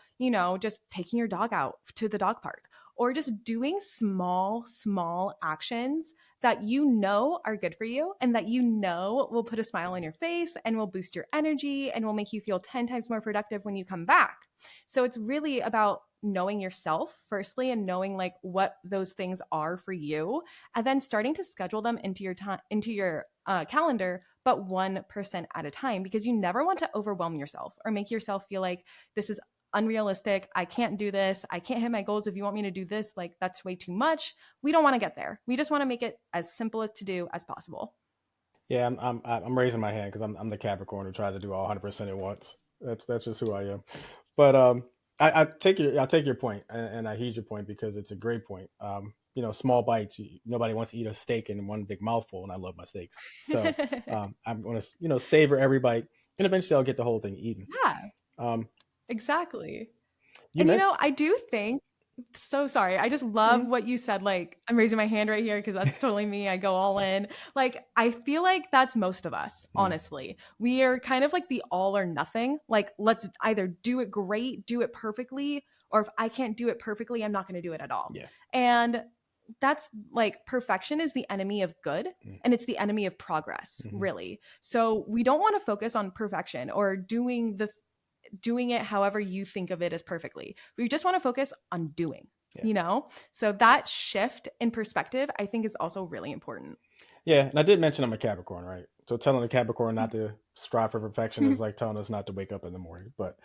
Speaker 2: just taking your dog out to the dog park or just doing small, small actions that are good for you and that will put a smile on your face and will boost your energy and will make you feel 10 times more productive when you come back. So it's really about knowing yourself firstly and knowing like what those things are for you and then starting to schedule them into your time into your calendar, but 1% at a time, because you never want to overwhelm yourself or make yourself feel like this is unrealistic. I can't do this. I can't hit my goals. If you want me to do this, like that's way too much. We don't want to get there. We just want to make it as simple as to do as possible.
Speaker 1: Yeah, I'm raising my hand because I'm the Capricorn who tries to do all 100% at once. That's just who I am. But I take your point and I heed your point because it's a great point. Small bites. Nobody wants to eat a steak in one big mouthful, and I love my steaks. So I'm going to savor every bite, and eventually I'll get the whole thing eaten.
Speaker 2: Yeah,
Speaker 1: Um,
Speaker 2: exactly.
Speaker 1: you
Speaker 2: And
Speaker 1: mentioned
Speaker 2: I do think. So sorry. I just love
Speaker 1: Mhm.
Speaker 2: what you said. Like, I'm raising my hand right here because that's totally me. I go all in. Like, I feel like that's most of us,
Speaker 1: Mm.
Speaker 2: honestly. We are kind of like the all or nothing. Like, let's either do it great, do it perfectly, or if I can't do it perfectly, I'm not going to do it at all.
Speaker 1: Yeah.
Speaker 2: And that's like perfection is the enemy of good
Speaker 1: Mm.
Speaker 2: and it's the enemy of progress,
Speaker 1: Mhm.
Speaker 2: really. So we don't want to focus on perfection or doing it however you think of it as perfectly. We just want to focus on doing,
Speaker 1: Yeah.
Speaker 2: you know? So that shift in perspective, I think, is also really important.
Speaker 1: Yeah, and I did mention I'm a Capricorn, right? So telling the Capricorn not to strive for perfection is like telling us not to wake up in the morning. But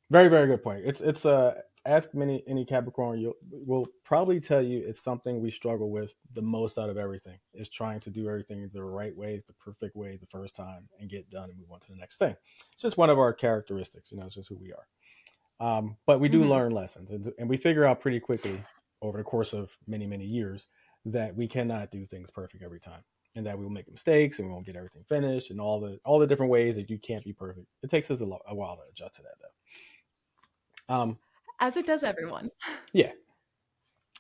Speaker 1: very very good point. It's ask many any Capricorn, you will probably tell you it's something we struggle with the most out of everything. Is trying to do everything the right way, the perfect way, the first time, and get done and move on to the next thing. It's just one of our characteristics, you know. It's just who we are. But we do
Speaker 2: Hmm.
Speaker 1: learn lessons, and we figure out pretty quickly over the course of many, many years that we cannot do things perfect every time, and that we will make mistakes and we won't get everything finished, and all the different ways that you can't be perfect. It takes us a while to adjust to that, though.
Speaker 2: As it does everyone.
Speaker 1: Yeah,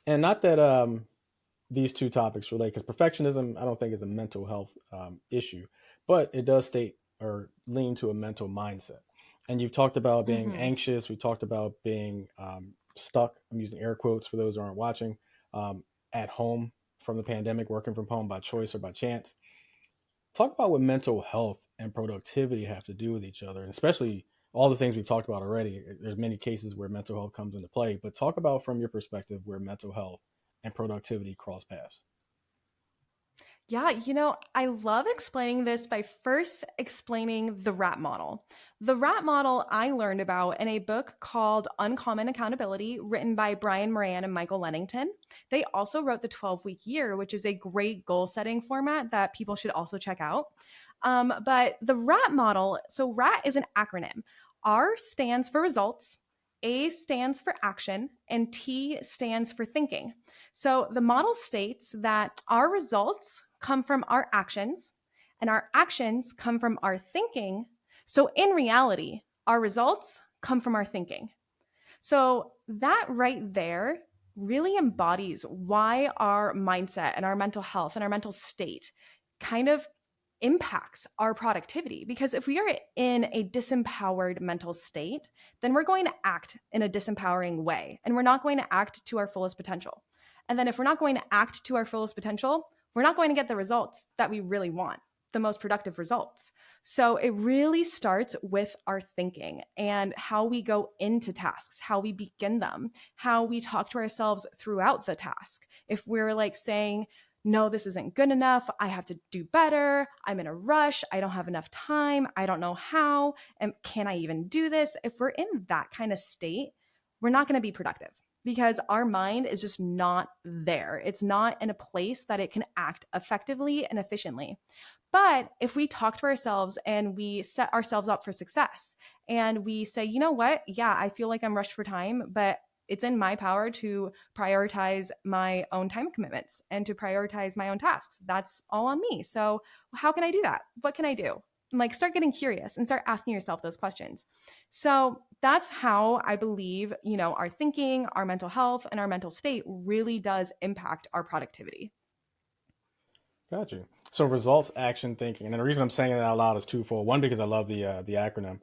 Speaker 1: and not that these two topics relate, because perfectionism I don't think is a mental health issue, but it does state or lean to a mental mindset. And you've talked about being
Speaker 2: Hmm.
Speaker 1: anxious. We talked about being stuck. I'm using air quotes for those who aren't watching. At home from the pandemic, working from home by choice or by chance. Talk about what mental health and productivity have to do with each other, and especially all the things we've talked about already. There's many cases where mental health comes into play, but talk about from your perspective where mental health and productivity cross paths.
Speaker 2: Yeah, I love explaining this by first explaining the RAT model. The RAT model I learned about in a book called Uncommon Accountability, written by Brian Moran and Michael Lennington. They also wrote the 12-week year, which is a great goal setting format that people should also check out. But the RAT model, so RAT is an acronym. R stands for results, A stands for action, and T stands for thinking. So the model states that our results come from our actions and our actions come from our thinking. So in reality, our results come from our thinking. So that right there really embodies why our mindset and our mental health and our mental state kind of impacts our productivity. Because if we are in a disempowered mental state, then we're going to act in a disempowering way and we're not going to act to our fullest potential. And then if we're not going to act to our fullest potential, we're not going to get the results that we really want, the most productive results. So it really starts with our thinking and how we go into tasks, how we begin them, how we talk to ourselves throughout the task. If we're like saying, no, this isn't good enough. I have to do better. I'm in a rush. I don't have enough time. I don't know how. And can I even do this? If we're in that kind of state, we're not going to be productive because our mind is just not there. It's not in a place that it can act effectively and efficiently. But if we talk to ourselves and we set ourselves up for success and we say, you know what? Yeah, I feel like I'm rushed for time, but it's in my power to prioritize my own time commitments and to prioritize my own tasks. That's all on me. So, how can I do that? What can I do? And like start getting curious and start asking yourself those questions. So, that's how I believe, our thinking, our mental health, and our mental state really does impact our productivity.
Speaker 1: Got you. So results, action, thinking, and the reason I'm saying it out loud is twofold. One, because I love the acronym.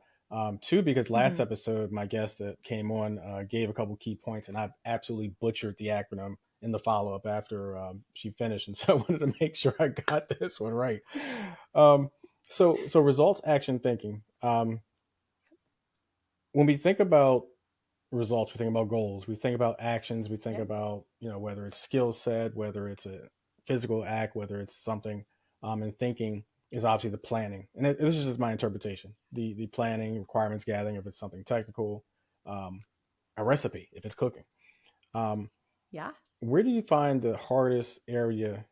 Speaker 1: Two, because last
Speaker 2: Mhm.
Speaker 1: episode my guest that came on gave a couple key points, and I absolutely butchered the acronym in the follow up after she finished, and so I wanted to make sure I got this one right. Um, so results, action, thinking. When we think about results, we think about goals, we think about actions, we think
Speaker 2: Yep.
Speaker 1: about whether it's skill set, whether it's a physical act, whether it's something, and thinking is obviously the planning. And this is just my interpretation: the planning, requirements gathering if it's something technical, um, a recipe if it's cooking. Um,
Speaker 2: Yeah.
Speaker 1: where do you find the hardest area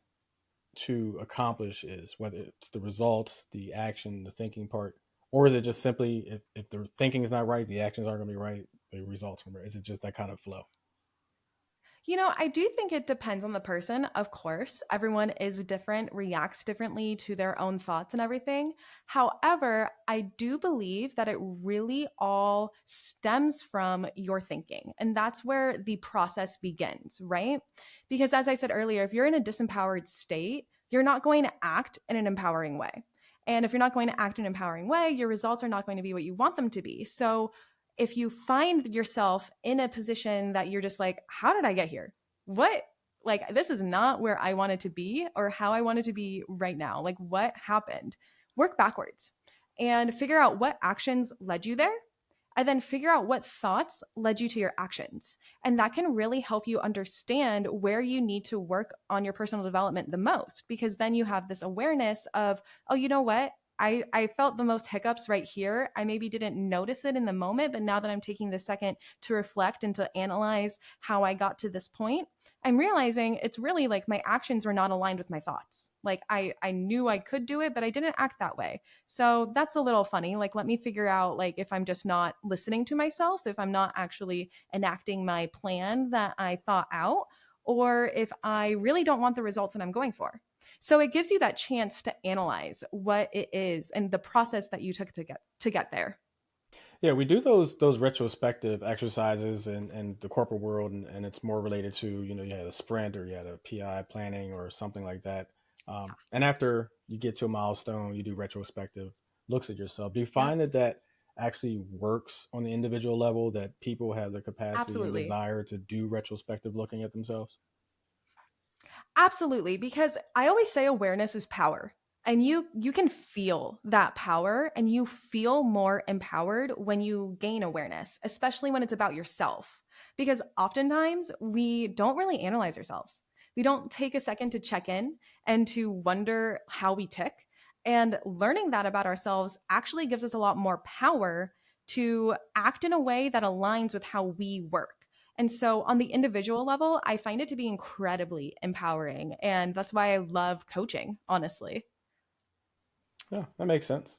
Speaker 1: to accomplish is, whether it's the results, the action, the thinking part, or is it just simply if the thinking is not right, the actions aren't going to be right, the results are right? Is it just that kind of flow?
Speaker 2: I do think it depends on the person, of course. Everyone is different, reacts differently to their own thoughts and everything. However, I do believe that it really all stems from your thinking. And that's where the process begins, right? Because as I said earlier, if you're in a disempowered state, you're not going to act in an empowering way. And if you're not going to act in an empowering way, your results are not going to be what you want them to be. So if you find yourself in a position that you're just like, how did I get here? What? Like, this is not where I wanted to be or how I wanted to be right now. Like, what happened? Work backwards and figure out what actions led you there. And then figure out what thoughts led you to your actions. And that can really help you understand where you need to work on your personal development the most, because then you have this awareness of, oh, you know what? I felt the most hiccups right here. I maybe didn't notice it in the moment, but now that I'm taking the second to reflect and to analyze how I got to this point, I'm realizing it's really like my actions were not aligned with my thoughts. Like I knew I could do it, but I didn't act that way. So that's a little funny. Like, let me figure out like if I'm just not listening to myself, if I'm not actually enacting my plan that I thought out, or if I really don't want the results that I'm going for. So it gives you that chance to analyze what it is and the process that you took to get there.
Speaker 1: Yeah, we do those retrospective exercises in the corporate world, and it's more related to, you had a sprint or you had a PI planning or something like that. And after you get to a milestone, you do retrospective looks at yourself. Do you
Speaker 2: Yep,
Speaker 1: find that that actually works on the individual level, that people have the capacity and
Speaker 2: absolutely.
Speaker 1: desire to do retrospective looking at themselves?
Speaker 2: Absolutely, because I always say awareness is power. And you can feel that power and you feel more empowered when you gain awareness, especially when it's about yourself. Because oftentimes we don't really analyze ourselves. We don't take a second to check in and to wonder how we tick. And learning that about ourselves actually gives us a lot more power to act in a way that aligns with how we work. And so, on the individual level, I find it to be incredibly empowering. And that's why I love coaching, honestly.
Speaker 1: Yeah, that makes sense.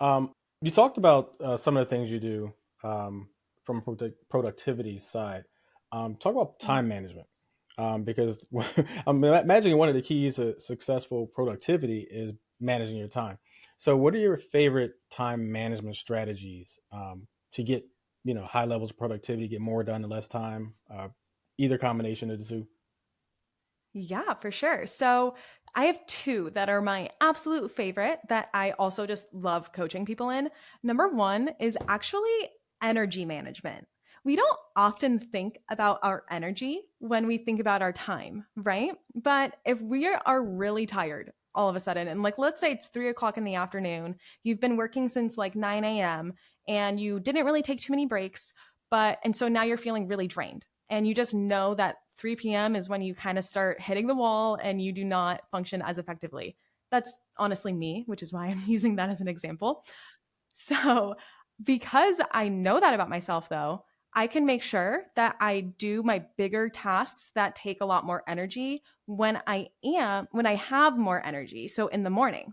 Speaker 1: You talked about some of the things you do from a productivity side. Talk about
Speaker 2: Mhm.
Speaker 1: time management, because I'm imagining one of the keys to successful productivity is managing your time. So, what are your favorite time management strategies to get high levels of productivity, get more done in less time? Either combination of the two.
Speaker 2: Yeah, for sure. So I have two that are my absolute favorite that I also just love coaching people in. Number one is actually energy management. We don't often think about our energy when we think about our time, right? But if we are really tired all of a sudden, and like let's say it's 3 o'clock in the afternoon, you've been working since like 9 a.m. and you didn't really take too many breaks, and so now you're feeling really drained and you just know that 3 p.m. is when you kind of start hitting the wall and you do not function as effectively. That's honestly me, which is why I'm using that as an example. So, because I know that about myself, though, I can make sure that I do my bigger tasks that take a lot more energy when I have more energy. So, in the morning.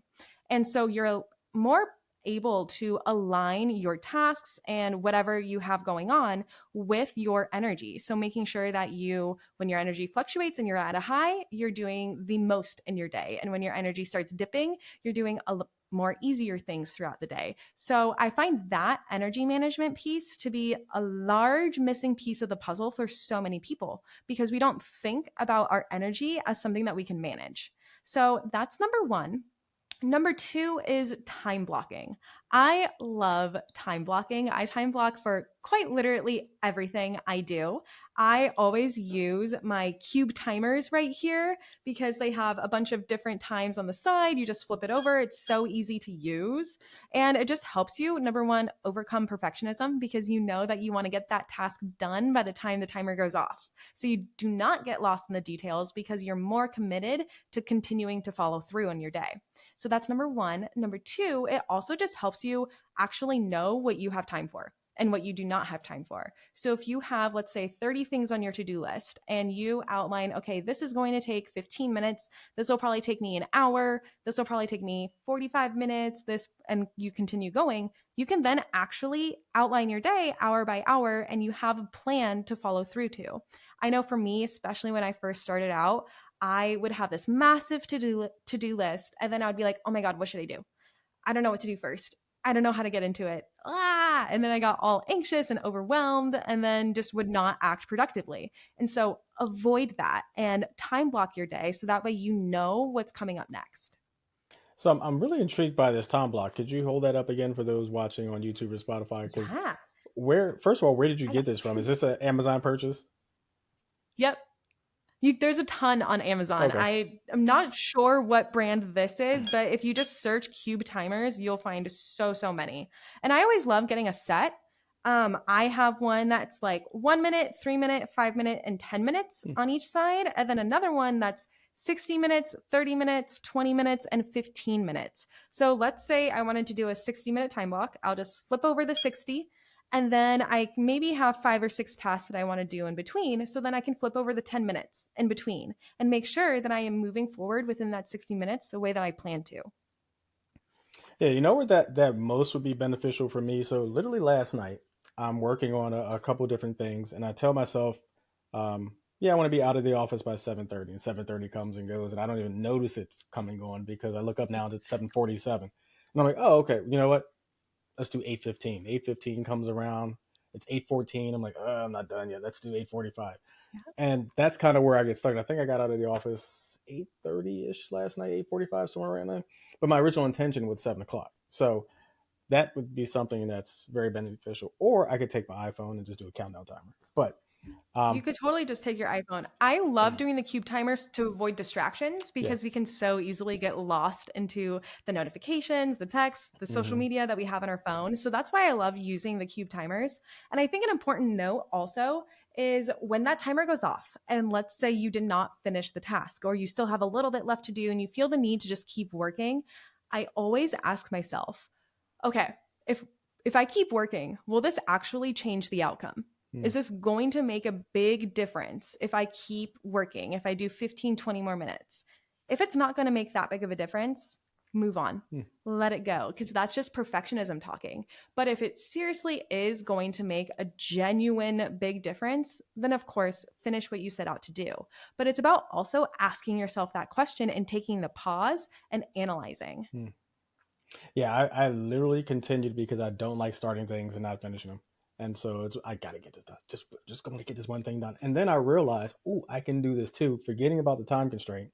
Speaker 2: And so, you're more able to align your tasks and whatever you have going on with your energy. So, making sure that when your energy fluctuates and you're at a high, you're doing the most in your day. And when your energy starts dipping, you're doing more easier things throughout the day. So I find that energy management piece to be a large missing piece of the puzzle for so many people because we don't think about our energy as something that we can manage. So that's number one. Number two is time blocking. I love time blocking. I time block for quite literally everything I do. I always use my cube timers right here because they have a bunch of different times on the side. You just flip it over. It's so easy to use. And it just helps you, number one, overcome perfectionism because you know that you want to get that task done by the time the timer goes off. So you do not get lost in the details because you're more committed to continuing to follow through on your day. So that's number one. Number two, it also just helps you actually know what you have time for and what you do not have time for. So if you have, let's say, 30 things on your to do list and you outline, okay, this is going to take 15 minutes, this will probably take me an hour, this will probably take me 45 minutes, and you continue going, you can then actually outline your day hour by hour and you have a plan to follow through to. I know for me, especially when I first started out, I would have this massive to do list, and then I would be like, "Oh my god, what should I do? I don't know what to do first. I don't know how to get into it." And then I got all anxious and overwhelmed and then just would not act productively. And so avoid that and time block your day so that way you know what's coming up next.
Speaker 1: So I'm really intrigued by this time block. Could you hold that up again for those watching on YouTube or Spotify? Because
Speaker 2: Yeah.
Speaker 1: first of all, where did you
Speaker 2: I
Speaker 1: get
Speaker 2: got
Speaker 1: this from? Is this an Amazon purchase?
Speaker 2: Yep. There's a ton on Amazon.
Speaker 1: Okay.
Speaker 2: I am not sure what brand this is, but if you just search cube timers, you'll find so many. And I always love getting a set. I have one that's like 1 minute, 3 minute, 5 minute, and 10 minutes
Speaker 1: Hmm.
Speaker 2: on each side. And then another one that's 60 minutes, 30 minutes, 20 minutes, and 15 minutes. So let's say I wanted to do a 60-minute time block. I'll just flip over the 60, and then I maybe have 5 or 6 tasks that I want to do in between. So then I can flip over the 10 minutes in between and make sure that I am moving forward within that 60 minutes the way that I plan to.
Speaker 1: Yeah, you know where that most would be beneficial for me. So literally last night, I'm working on a couple different things, and I tell myself, yeah, I want to be out of the office by 7:30, and 7:30 comes and goes, and I don't even notice it's coming and going because I look up now and it's 7:47, and I'm like, oh, okay, you know what? Let's do 8:15. 8:15 comes around, it's 8:14. I'm like, I'm not done yet. Let's do 8:45, and that's kind of where I get stuck. I think I got out of the office 8:30 ish last night, 8:45 somewhere around there. But my original intention was 7 o'clock, so that would be something that's very beneficial. Or I could take my iPhone and just do a countdown timer. But
Speaker 2: You
Speaker 1: um,
Speaker 2: could totally just take your iPhone. I love doing the cube timers to avoid distractions
Speaker 1: yeah,
Speaker 2: because we can so easily get lost into the notifications, the texts, the social
Speaker 1: hmm
Speaker 2: media that we have on our phone. So that's why I love using the cube timers. And I think an important note also is when that timer goes off, and let's say you did not finish the task or you still have a little bit left to do and you feel the need to just keep working, I always ask myself, okay, if if I keep working, will this actually change the outcome? Is this going to make a big difference if I keep working, if I do 15, 20 more minutes? If it's not going to make that big of a difference, move on. Let it go because that's just perfectionism talking. But if it seriously is going to make a genuine big difference, then of course, finish what you set out to do. But it's about also asking yourself that question and taking the pause and analyzing.
Speaker 1: Yeah, I literally continued because I don't like starting things and not finishing them. And so I gotta get this done. Just gonna get this one thing done. And then I realized, oh, I can do this too, forgetting about the time constraint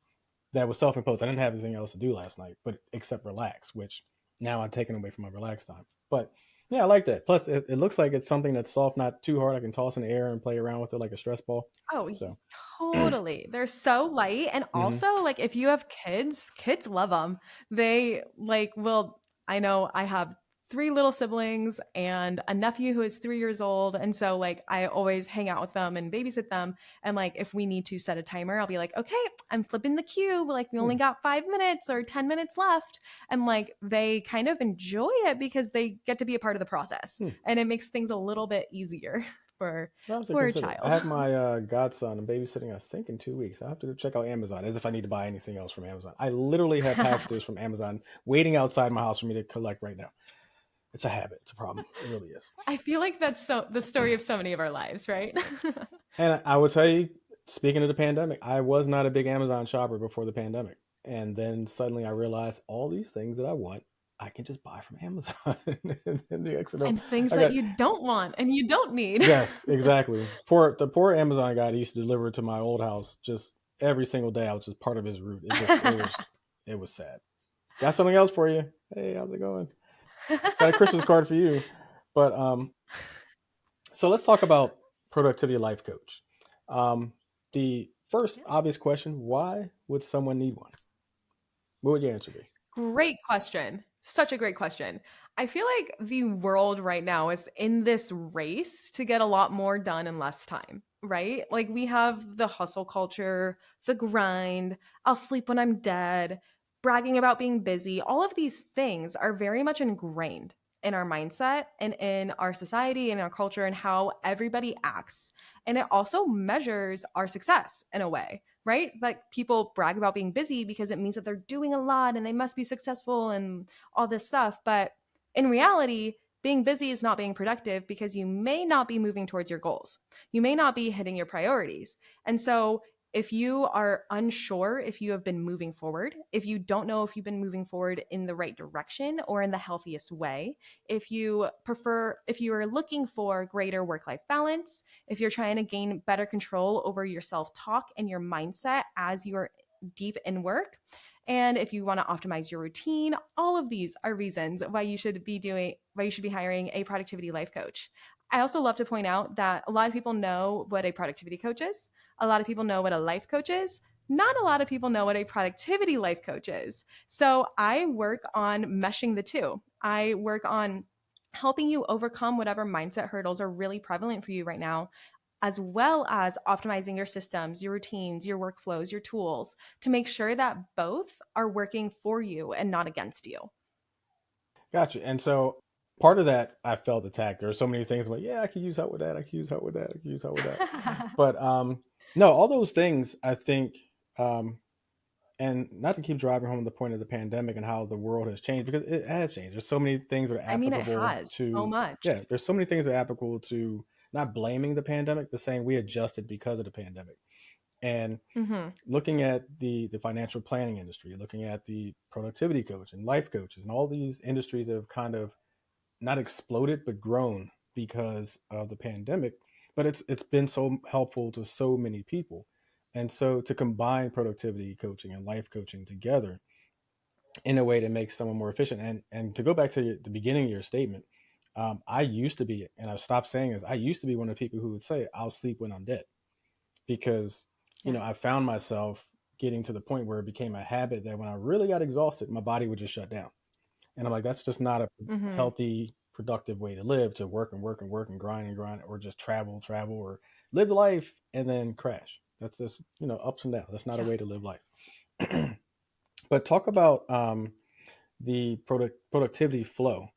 Speaker 1: that was self-imposed. I didn't have anything else to do last night, but except relax, which now I'm taking away from my relaxed time. But yeah, I like that. Plus, it looks like it's something that's soft, not too hard. I can toss in the air and play around with it like a stress ball.
Speaker 2: Oh,
Speaker 1: So,
Speaker 2: totally. They're so light. And
Speaker 1: hmm
Speaker 2: also, like, if you have kids, kids love them. They, like, will. I know I have three little siblings and a nephew who is 3 years old. And so, like, I always hang out with them and babysit them. And, like, if we need to set a timer, I'll be like, okay, I'm flipping the cube. Like, we only got 5 minutes or 10 minutes left. And, like, they kind of enjoy it because they get to be a part of the process. And it makes things a little bit easier for
Speaker 1: I have to
Speaker 2: for a
Speaker 1: consider. I
Speaker 2: child.
Speaker 1: have my godson and babysitting, I think, in 2 weeks. I have to go check out Amazon as if I need to buy anything else from Amazon. I literally have packages from Amazon waiting outside my house for me to collect right now. It's a habit. It's a problem. It really is.
Speaker 2: I feel like that's so the story of so many of our lives, right?
Speaker 1: And I will tell you, speaking of the pandemic, I was not a big Amazon shopper before the pandemic. And then suddenly I realized all these things that I want, I can just buy from Amazon. And then the next
Speaker 2: And things
Speaker 1: I
Speaker 2: that
Speaker 1: got,
Speaker 2: you don't want and you don't need.
Speaker 1: yes, exactly. Poor Amazon guy that used to deliver it to my old house just every single day. I was just part of his route. It was sad. Got something else for you. Hey, how's it going? Got a Christmas card for you. But so let's talk about productivity life coach. Um, the first obvious question: why would someone need one? What would your answer be?
Speaker 2: Great question. Such a great question. I feel like the world right now is in this race to get a lot more done in less time, right? Like we have the hustle culture, the grind, I'll sleep when I'm dead, bragging about being busy. All of these things are very much ingrained in our mindset and in our society and our culture and how everybody acts. And it also measures our success in a way, right? Like people brag about being busy because it means that they're doing a lot and they must be successful and all this stuff. But in reality, being busy is not being productive because you may not be moving towards your goals. You may not be hitting your priorities. And so, if you are unsure if you have been moving forward, if you don't know if you've been moving forward in the right direction or in the healthiest way, if you are looking for greater work life balance, if you're trying to gain better control over your self talk and your mindset as you're deep in work, and if you want to optimize your routine, all of these are reasons why you should be hiring a productivity life coach. I also love to point out that a lot of people know what a productivity coach is. A lot of people know what a life coach is. Not a lot of people know what a productivity life coach is. So I work on meshing the two. I work on helping you overcome whatever mindset hurdles are really prevalent for you right now, as well as optimizing your systems, your routines, your workflows, your tools to make sure that both are working for you and not against you.
Speaker 1: Gotcha. And so part of that, I felt attacked. There are so many things I'm like, yeah, I could use help with that. I could use help with that. I could use help with that. But no, all those things I think, um, and not to keep driving home the point of the pandemic and how the world has changed, because it has changed. There's so many things that are
Speaker 2: I mean, it
Speaker 1: applicable
Speaker 2: has so
Speaker 1: to,
Speaker 2: much.
Speaker 1: yeah, there's so many things that are applicable to not blaming the pandemic, but saying we adjusted because of the pandemic. And
Speaker 2: Hmm.
Speaker 1: looking at the financial planning industry, looking at the productivity coach and life coaches and all these industries that have kind of not exploded but grown because of the pandemic. But it's been so helpful to so many people. And so to combine productivity coaching and life coaching together in a way that makes someone more efficient. And to go back to the beginning of your statement, I used to be, and I've stopped saying this, I used to be one of the people who would say, I'll sleep when I'm dead. Because,
Speaker 2: Yeah.
Speaker 1: I found myself getting to the point where it became a habit that when I really got exhausted, my body would just shut down. And I'm like, that's just not a
Speaker 2: Hmm.
Speaker 1: healthy, productive way to live, to work and work and work and grind, or just travel, or live the life and then crash. That's just, ups and downs. That's not a
Speaker 2: Yeah.
Speaker 1: way to live life. But talk about the productivity flow,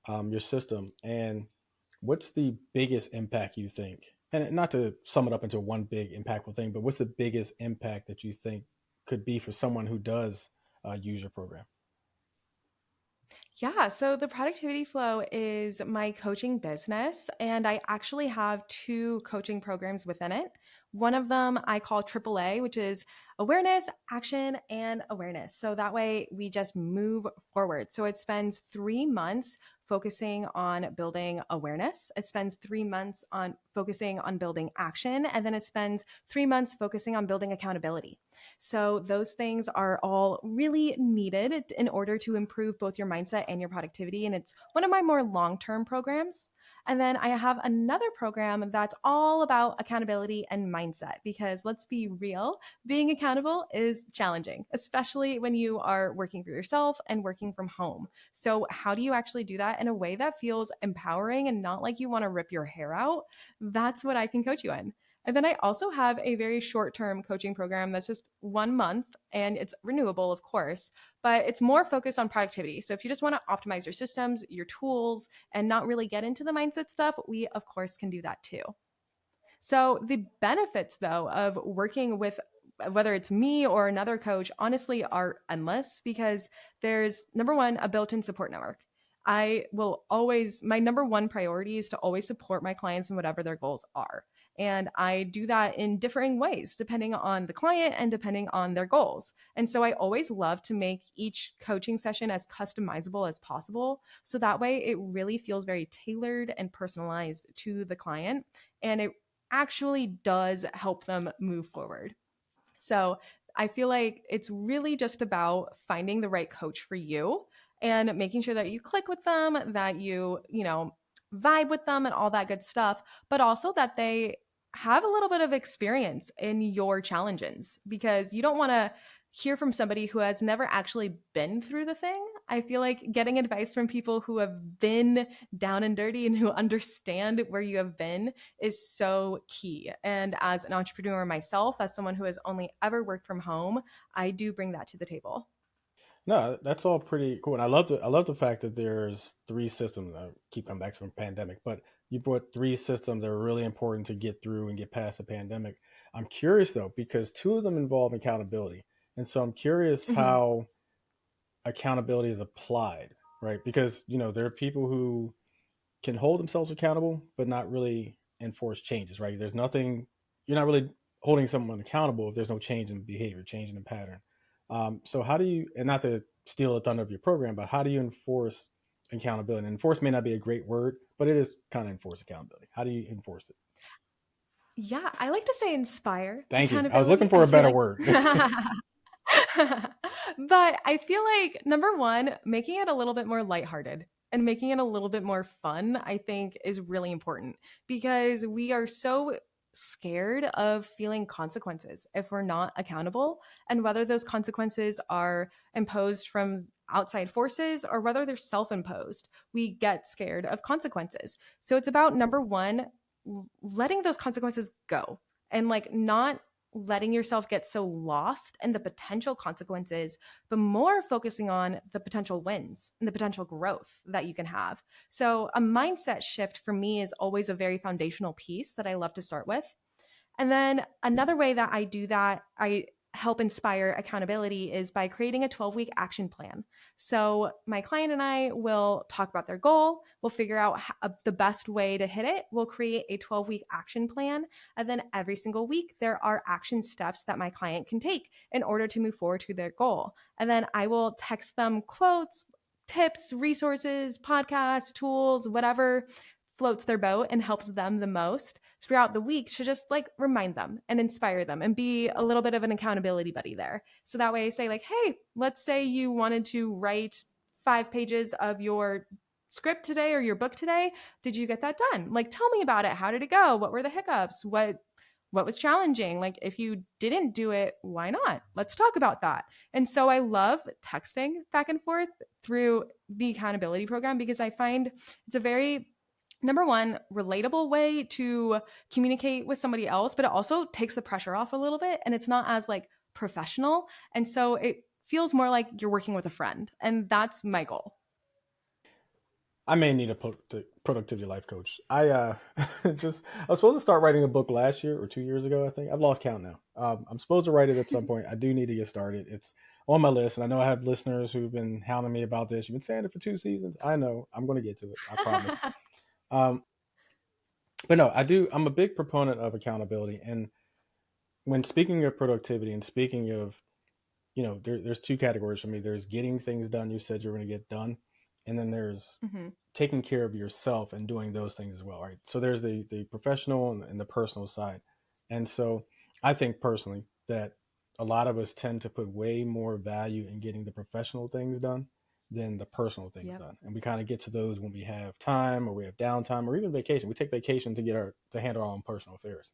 Speaker 1: your system, and what's the biggest impact you think? And not to sum it up into one big impactful thing, but what's the biggest impact that you think could be for someone who does use your program?
Speaker 2: Yeah, so the productivity flow is my coaching business, and I actually have two coaching programs within it. One of them I call AAA, which is awareness, action, and awareness. So that way we just move forward. So it spends 3 months focusing on building awareness, it spends 3 months on focusing on building action, and then it spends 3 months focusing on building accountability. So, those things are all really needed in order to improve both your mindset and your productivity. And it's one of my more long term programs. And then I have another program that's all about accountability and mindset because let's be real, being accountable is challenging, especially when you are working for yourself and working from home. So, how do you actually do that in a way that feels empowering and not like you want to rip your hair out? That's what I can coach you in. And then I also have a very short term coaching program that's just 1 month and it's renewable, of course, but it's more focused on productivity. So if you just want to optimize your systems, your tools, and not really get into the mindset stuff, we, of course, can do that too. So the benefits, though, of working with whether it's me or another coach, honestly, are endless because there's number one, a built in support network. I will always, my number one priority is to always support my clients in whatever their goals are. And I do that in differing ways, depending on the client and depending on their goals. And so I always love to make each coaching session as customizable as possible. So that way it really feels very tailored and personalized to the client. And it actually does help them move forward. So I feel like it's really just about finding the right coach for you and making sure that you click with them, that you vibe with them and all that good stuff, but also that they have a little bit of experience in your challenges because you don't want to hear from somebody who has never actually been through the thing. I feel like getting advice from people who have been down and dirty and who understand where you have been is so key. And as an entrepreneur myself, as someone who has only ever worked from home, I do bring that to the table.
Speaker 1: No, that's all pretty cool, and I love the fact that there's three systems. I keep coming back to the pandemic, but you brought three systems that are really important to get through and get past the pandemic. I'm curious though because two of them involve accountability, and so I'm curious
Speaker 2: Mhm.
Speaker 1: how accountability is applied, right? Because there are people who can hold themselves accountable, but not really enforce changes, right? There's nothing, you're not really holding someone accountable if there's no change in behavior, change in the pattern. So how do you, and not to steal the thunder of your program, but how do you enforce accountability? And enforce may not be a great word, but it is kind of enforce accountability. How do you enforce it?
Speaker 2: Yeah, I like to say inspire
Speaker 1: Thank you. I was looking
Speaker 2: accountability.
Speaker 1: for
Speaker 2: I
Speaker 1: a
Speaker 2: feel
Speaker 1: better
Speaker 2: like
Speaker 1: word.
Speaker 2: but I feel like number one, making it a little bit more lighthearted and making it a little bit more fun, I think is really important because we are so scared of feeling consequences if we're not accountable, and whether those consequences are imposed from outside forces or whether they're self-imposed, we get scared of consequences. So it's about number one, letting those consequences go and like not letting yourself get so lost in the potential consequences, but more focusing on the potential wins and the potential growth that you can have. So, a mindset shift for me is always a very foundational piece that I love to start with. And then another way that I do that, I help inspire accountability is by creating a 12-week action plan. So my client and I will talk about their goal, we'll figure out the best way to hit it, we'll create a 12-week action plan, and then every single week there are action steps that my client can take in order to move forward to their goal. And then I will text them quotes, tips, resources, podcasts, tools, whatever floats their boat and helps them the most throughout the week to just like remind them and inspire them and be a little bit of an accountability buddy there. So that way I say like, hey, let's say you wanted to write 5 pages of your script today or your book today. Did you get that done? Like, tell me about it. How did it go? What were the hiccups? What was challenging? Like, if you didn't do it, why not? Let's talk about that. And so I love texting back and forth through the accountability program because I find it's a very number one, relatable way to communicate with somebody else, but it also takes the pressure off a little bit and it's not as like professional. And so it feels more like you're working with a friend. And that's my goal.
Speaker 1: I may need a productivity life coach. I just I was supposed to start writing a book last year or 2 years ago. I think I've lost count now. I'm supposed to write it at some point. I do need to get started. It's on my list, and I know I have listeners who've been hounding me about this. You've been saying it for 2 seasons. I know. I'm going to get to it. I promise. Um, but no, I do. I'm a big proponent of accountability, and when speaking of productivity and speaking of there's two categories for me. There's getting things done you said you're going to get done, and then there's
Speaker 2: hmm
Speaker 1: taking care of yourself and doing those things as well, right? So there's the professional and the personal side. And so I think personally that a lot of us tend to put way more value in getting the professional things done than the personal things
Speaker 2: Yep.
Speaker 1: done. And we kind of get to those when we have time or we have downtime or even vacation. We take vacation to handle our own personal affairs,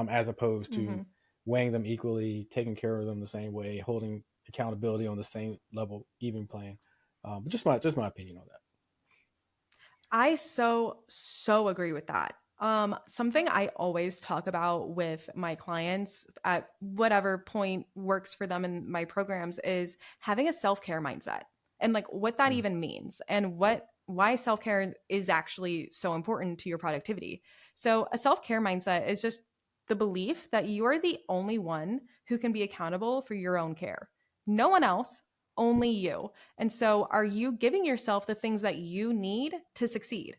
Speaker 1: as opposed to
Speaker 2: hmm
Speaker 1: weighing them equally, taking care of them the same way, holding accountability on the same level, even playing. But just my opinion on that.
Speaker 2: I so agree with that. Something I always talk about with my clients at whatever point works for them in my programs is having a self-care mindset and like what that
Speaker 1: Mm.
Speaker 2: even means and what why self-care is actually so important to your productivity. So a self-care mindset is just the belief that you're the only one who can be accountable for your own care. No one else, only you. And so, are you giving yourself the things that you need to succeed?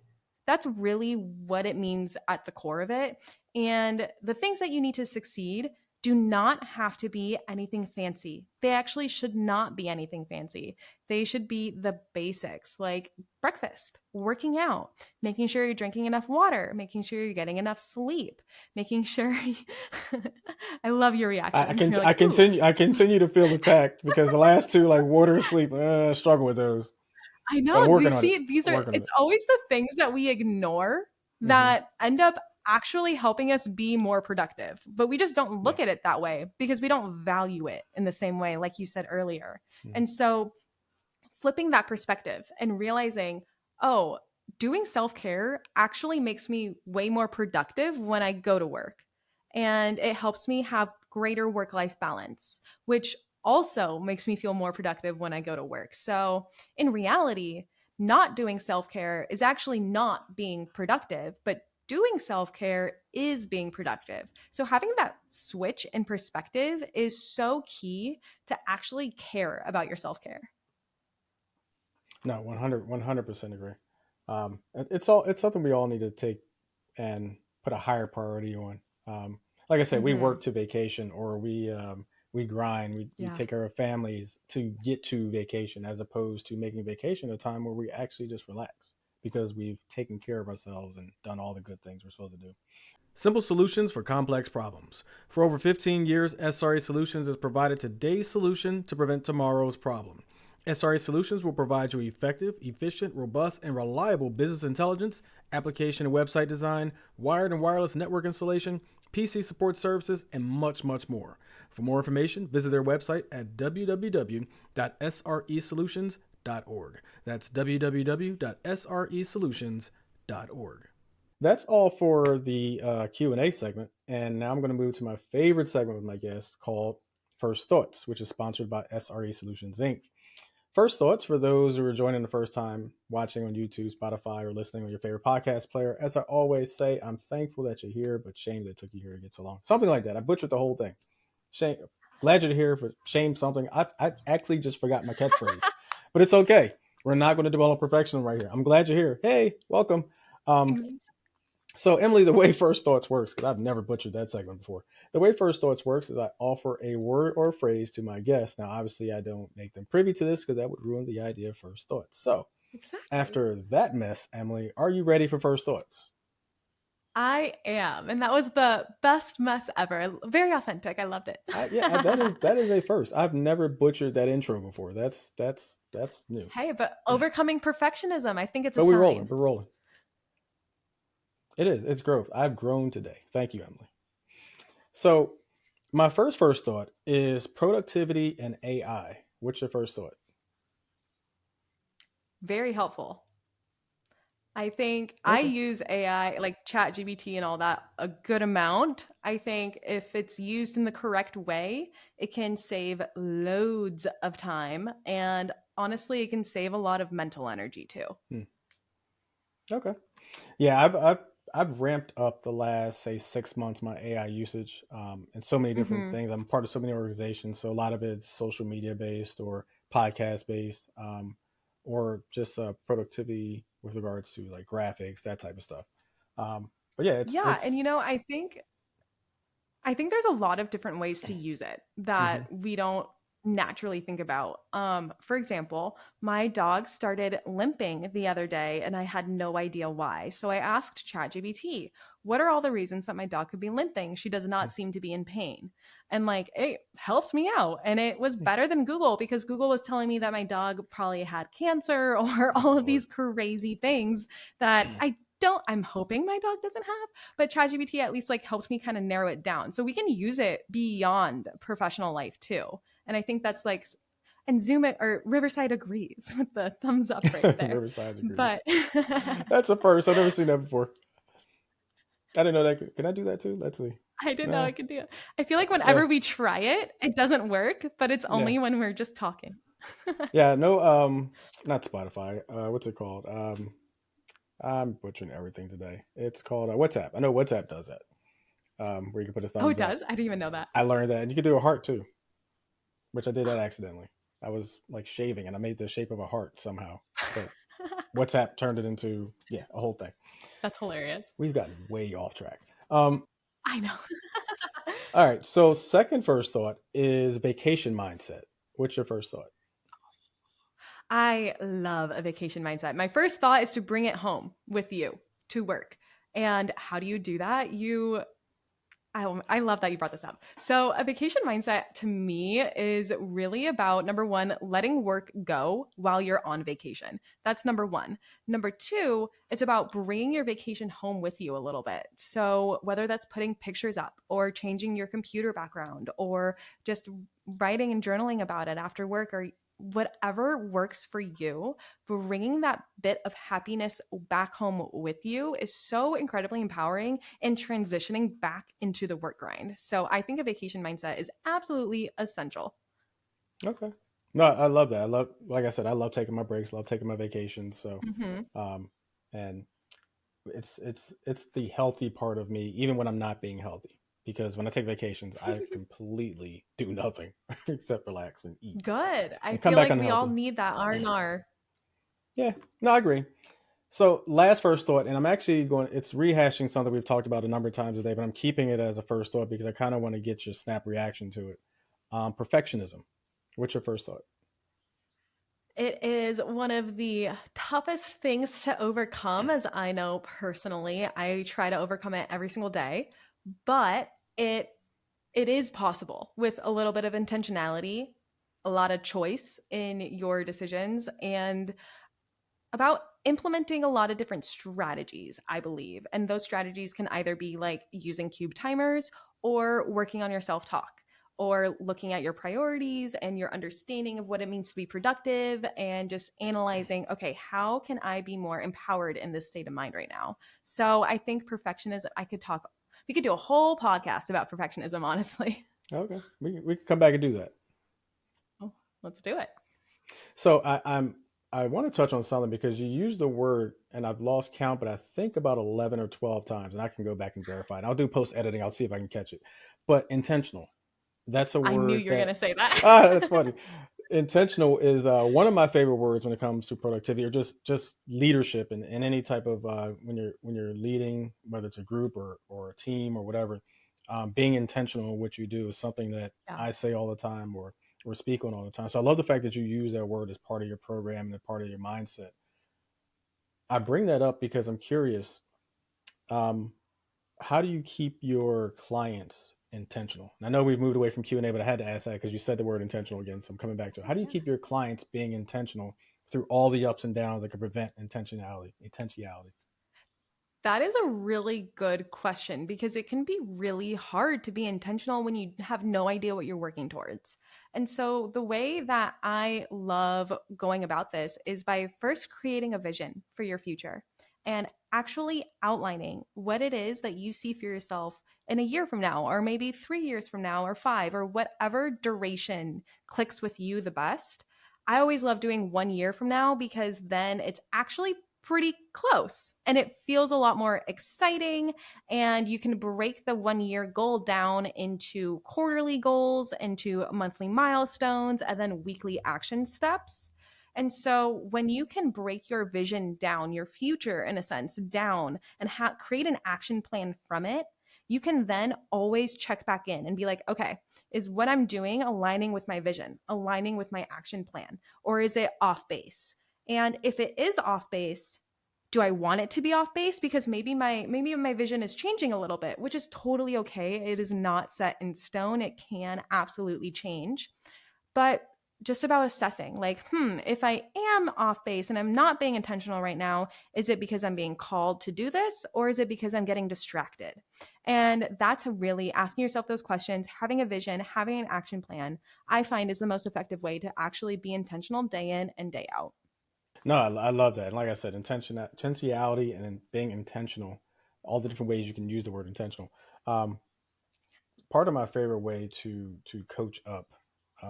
Speaker 2: That's really what it means at the core of it. And the things that you need to succeed do not have to be anything fancy. They actually should not be anything fancy. They should be the basics like breakfast, working out, making sure you're drinking enough water, making sure you're getting enough sleep, making sure. I love your
Speaker 1: I
Speaker 2: reactions.
Speaker 1: can
Speaker 2: You're
Speaker 1: I
Speaker 2: like, ooh,
Speaker 1: continue I continue to feel attacked because the last two, like water and sleep, I struggle with those.
Speaker 2: I
Speaker 1: But I'm
Speaker 2: know.
Speaker 1: working
Speaker 2: These
Speaker 1: on it.
Speaker 2: see, these
Speaker 1: I'm
Speaker 2: are
Speaker 1: working on
Speaker 2: it's
Speaker 1: it.
Speaker 2: always the things that we ignore
Speaker 1: Hmm.
Speaker 2: that end up actually helping us be more productive. But we just don't
Speaker 1: Yeah.
Speaker 2: look at it that way because we don't value it in the same way, like you said earlier.
Speaker 1: Hmm.
Speaker 2: And so flipping that perspective and realizing, oh, doing self care actually makes me way more productive when I go to work. And it helps me have greater work life balance, which also makes me feel more productive when I go to work. So, in reality, not doing self care is actually not being productive, but doing self care is being productive. So, having that switch in perspective is so key to actually care about your self care.
Speaker 1: No, 100% agree. It's something we all need to take and put a higher priority on. Like I said, we
Speaker 2: Mm-hmm.
Speaker 1: work to vacation, or we grind, we
Speaker 2: Yeah.
Speaker 1: take care of families to get to vacation, as opposed to making vacation a time where we actually just relax because we've taken care of ourselves and done all the good things we're supposed to do. Simple solutions for complex problems. For over 15 years, SRE Solutions has provided today's solution to prevent tomorrow's problem. SRE Solutions will provide you effective, efficient, robust, and reliable business intelligence, application and website design, wired and wireless network installation, PC support services, and much, much more. For more information, visit their website at www.sresolutions.org. That's www.sresolutions.org. That's all for the Q&A segment. And now I'm going to move to my favorite segment with my guests called First Thoughts, which is sponsored by SRE Solutions Inc. First Thoughts, for those who are joining the first time watching on YouTube, Spotify, or listening on your favorite podcast player. As I always say, I'm thankful that you're here, but shame that it took you here to get so long. Something like that. I butchered the whole thing. Shame. Glad you're here, for shame something. I actually just forgot my catchphrase, but it's okay. We're not going to dwell on perfection right here. I'm glad you're here. Hey, welcome. Um,
Speaker 2: Ex-
Speaker 1: so, Emily, the way First Thoughts works, because I've never butchered that segment before. The way First Thoughts works is I offer a word or a phrase to my guests. Now, obviously, I don't make them privy to this because that would ruin the idea of First Thoughts. So,
Speaker 2: Exactly.
Speaker 1: after that mess, Emily, are you ready for First Thoughts?
Speaker 2: I am. And that was the best mess ever. Very authentic. I loved it.
Speaker 1: That is a first. I've never butchered that intro before. That's new.
Speaker 2: Hey, but overcoming perfectionism, I think it's a
Speaker 1: But we're rolling.
Speaker 2: sign.
Speaker 1: We're rolling. It is. It's growth. I've grown today. Thank you, Emily. So, my first thought is productivity and AI. What's your first thought?
Speaker 2: Very helpful. I think I
Speaker 1: Okay.
Speaker 2: use AI like ChatGPT and all that a good amount. I think if it's used in the correct way, it can save loads of time. And honestly, it can save a lot of mental energy too.
Speaker 1: Hmm. Okay. Yeah, I've ramped up the last, say, 6 months my AI usage, and so many different
Speaker 2: Hmm.
Speaker 1: things. I'm part of so many organizations, so a lot of it's social media based or podcast based, or just productivity with regards to like graphics, that type of stuff. But yeah, it's
Speaker 2: Yeah. And
Speaker 1: it's.
Speaker 2: I think there's a lot of different ways to use it
Speaker 1: Mhm.
Speaker 2: that we don't naturally think about. For example, my dog started limping the other day and I had no idea why. So I asked ChatGPT, what are all the reasons that my dog could be limping? She does not seem to be in pain. And like it helped me out. And it was better than Google because Google was telling me that my dog probably had cancer or
Speaker 1: Oh
Speaker 2: all of
Speaker 1: Lord.
Speaker 2: these crazy things that I'm hoping my dog doesn't have, but ChatGPT at least like helps me kind of narrow it down. So we can use it beyond professional life too. And I think that's like, and Zoom it or Riverside agrees with the thumbs up right there.
Speaker 1: Riverside
Speaker 2: But
Speaker 1: agrees. That's a first. I've never seen that before. I didn't know that. Can I do that too? Let's see.
Speaker 2: I didn't know
Speaker 1: Nah.
Speaker 2: I could do it. I feel like
Speaker 1: Yeah.
Speaker 2: whenever we try it, it doesn't work, but it's
Speaker 1: Yeah.
Speaker 2: only when we're just talking.
Speaker 1: Yeah. No. Not Spotify. What's it called? I'm butchering everything today. It's called WhatsApp. I know WhatsApp does that. Where you can put a
Speaker 2: Oh, it
Speaker 1: thumbs up.
Speaker 2: does? I didn't even know that.
Speaker 1: I learned that, and you can do a heart too, which I did that accidentally. I was like shaving, and I made the shape of a heart somehow, but WhatsApp turned it into, yeah, a whole thing.
Speaker 2: That's hilarious.
Speaker 1: We've gotten way off track.
Speaker 2: I know.
Speaker 1: All right. So, first thought is vacation mindset. What's your first thought?
Speaker 2: I love a vacation mindset. My first thought is to bring it home with you to work. And how do you do that? I love that you brought this up. So, a vacation mindset to me is really about number one, letting work go while you're on vacation. That's number one. Number two, it's about bringing your vacation home with you a little bit. So, whether that's putting pictures up or changing your computer background or just writing and journaling about it after work or whatever works for you, bringing that bit of happiness back home with you is so incredibly empowering and transitioning back into the work grind. So I think a vacation mindset is absolutely essential.
Speaker 1: Okay. No, I love that. Like I said, I love taking my breaks, love taking my vacations. So,
Speaker 2: Hmm.
Speaker 1: um, and it's the healthy part of me, even when I'm not being healthy. Because when I take vacations, I completely do nothing except relax and eat
Speaker 2: Good. I
Speaker 1: and come
Speaker 2: feel
Speaker 1: back
Speaker 2: like we all
Speaker 1: unhealthy.
Speaker 2: need that R&R.
Speaker 1: Yeah, no, I agree. So last first thought, and I'm actually going. It's rehashing something we've talked about a number of times today, but I'm keeping it as a first thought because I kind of want to get your snap reaction to it. Perfectionism. What's your first thought?
Speaker 2: It is one of the toughest things to overcome, as I know personally. I try to overcome it every single day, but it it is possible with a little bit of intentionality, a lot of choice in your decisions, and about implementing a lot of different strategies, I believe. And those strategies can either be like using cube timers or working on your self talk or looking at your priorities and your understanding of what it means to be productive and just analyzing, okay, how can I be more empowered in this state of mind right now? So I think perfectionism, we could do a whole podcast about perfectionism, honestly.
Speaker 1: Okay, we can come back and do that.
Speaker 2: Well, let's do it.
Speaker 1: So I want to touch on something because you used the word, and I've lost count, but I think about 11 or 12 times, and I can go back and verify it. I'll do post editing. I'll see if I can catch it. But intentional. That's a
Speaker 2: I knew
Speaker 1: word
Speaker 2: you were going
Speaker 1: that
Speaker 2: to say that.
Speaker 1: that's funny. Intentional is one of my favorite words when it comes to productivity or just leadership and any type of when you're leading, whether it's a group or a team or whatever. Being intentional in what you do is something that
Speaker 2: Yeah.
Speaker 1: I say all the time or speak on all the time. So I love the fact that you use that word as part of your program and a part of your mindset. I bring that up because I'm curious. Um, how do you keep your clients intentional? And I know we've moved away from Q&A, but I had to ask that because you said the word intentional again. So I'm coming back to it. How do you keep your clients being intentional through all the ups and downs that could prevent intentionality?
Speaker 2: That is a really good question because it can be really hard to be intentional when you have no idea what you're working towards. And so, the way that I love going about this is by first creating a vision for your future and actually outlining what it is that you see for yourself in a year from now, or maybe 3 years from now, or five, or whatever duration clicks with you the best. I always love doing 1 year from now because then it's actually pretty close and it feels a lot more exciting, and you can break the 1 year goal down into quarterly goals, into monthly milestones, and then weekly action steps. And so when you can break your vision down, your future in a sense down, and create an action plan from it, you can then always check back in and be like, okay, is what I'm doing aligning with my vision, aligning with my action plan, or is it off base? And if it is off base, do I want it to be off base? Because maybe my vision is changing a little bit, which is totally okay. It is not set in stone. It can absolutely change. But just about assessing, like, if I am off base and I'm not being intentional right now, is it because I'm being called to do this, or is it because I'm getting distracted? And that's really asking yourself those questions, having a vision, having an action plan, I find is the most effective way to actually be intentional day in and day out.
Speaker 1: No, I love that. And like I said, intentionality and then being intentional, all the different ways you can use the word intentional. Um, Part of my favorite way to coach up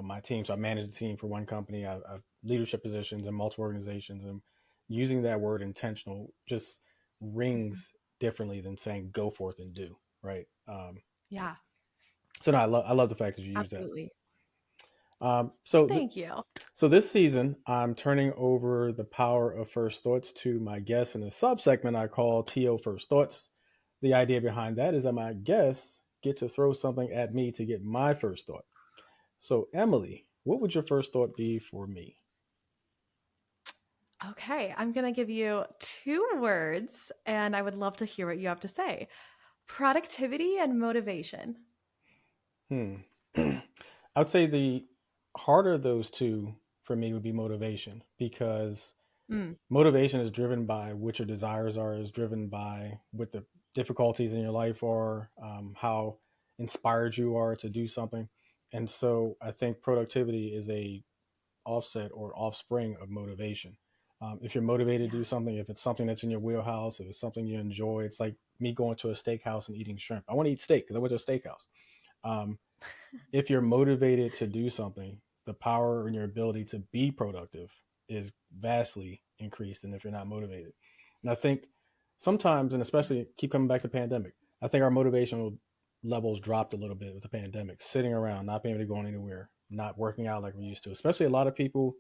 Speaker 1: my team. So I manage a team for one company. I have leadership positions in multiple organizations, and using that word intentional just
Speaker 2: Mhm.
Speaker 1: rings differently than saying go forth and do. Right.
Speaker 2: Yeah,
Speaker 1: So no, I love the fact that you use that.
Speaker 2: absolutely.
Speaker 1: Um, so th-
Speaker 2: Thank you.
Speaker 1: so this season, I'm turning over the power of first thoughts to my guests in a subsegment I call TO First Thoughts. The idea behind that is that my guests get to throw something at me to get my first thought. So, Emily, what would your first thought be for me?
Speaker 2: Okay, I'm going to give you two words and I would love to hear what you have to say. Productivity and motivation.
Speaker 1: Hmm. I would say the harder of those two for me would be motivation because
Speaker 2: Mm,
Speaker 1: motivation is driven by what your desires are, is driven by what the difficulties in your life are, how inspired you are to do something. And so I think productivity is a offset or offspring of motivation. If you're motivated to
Speaker 2: yeah.
Speaker 1: do something, if it's something that's in your wheelhouse, if it's something you enjoy, it's like me going to a steakhouse and eating shrimp. I want to eat steak because I went to a steakhouse. Um, if you're motivated to do something, the power and your ability to be productive is vastly increased than if you're not motivated. And I think sometimes, and especially keep coming back to the pandemic, I think our motivational levels dropped a little bit with the pandemic, sitting around, not being able to go anywhere, not working out like we used to, especially a lot of people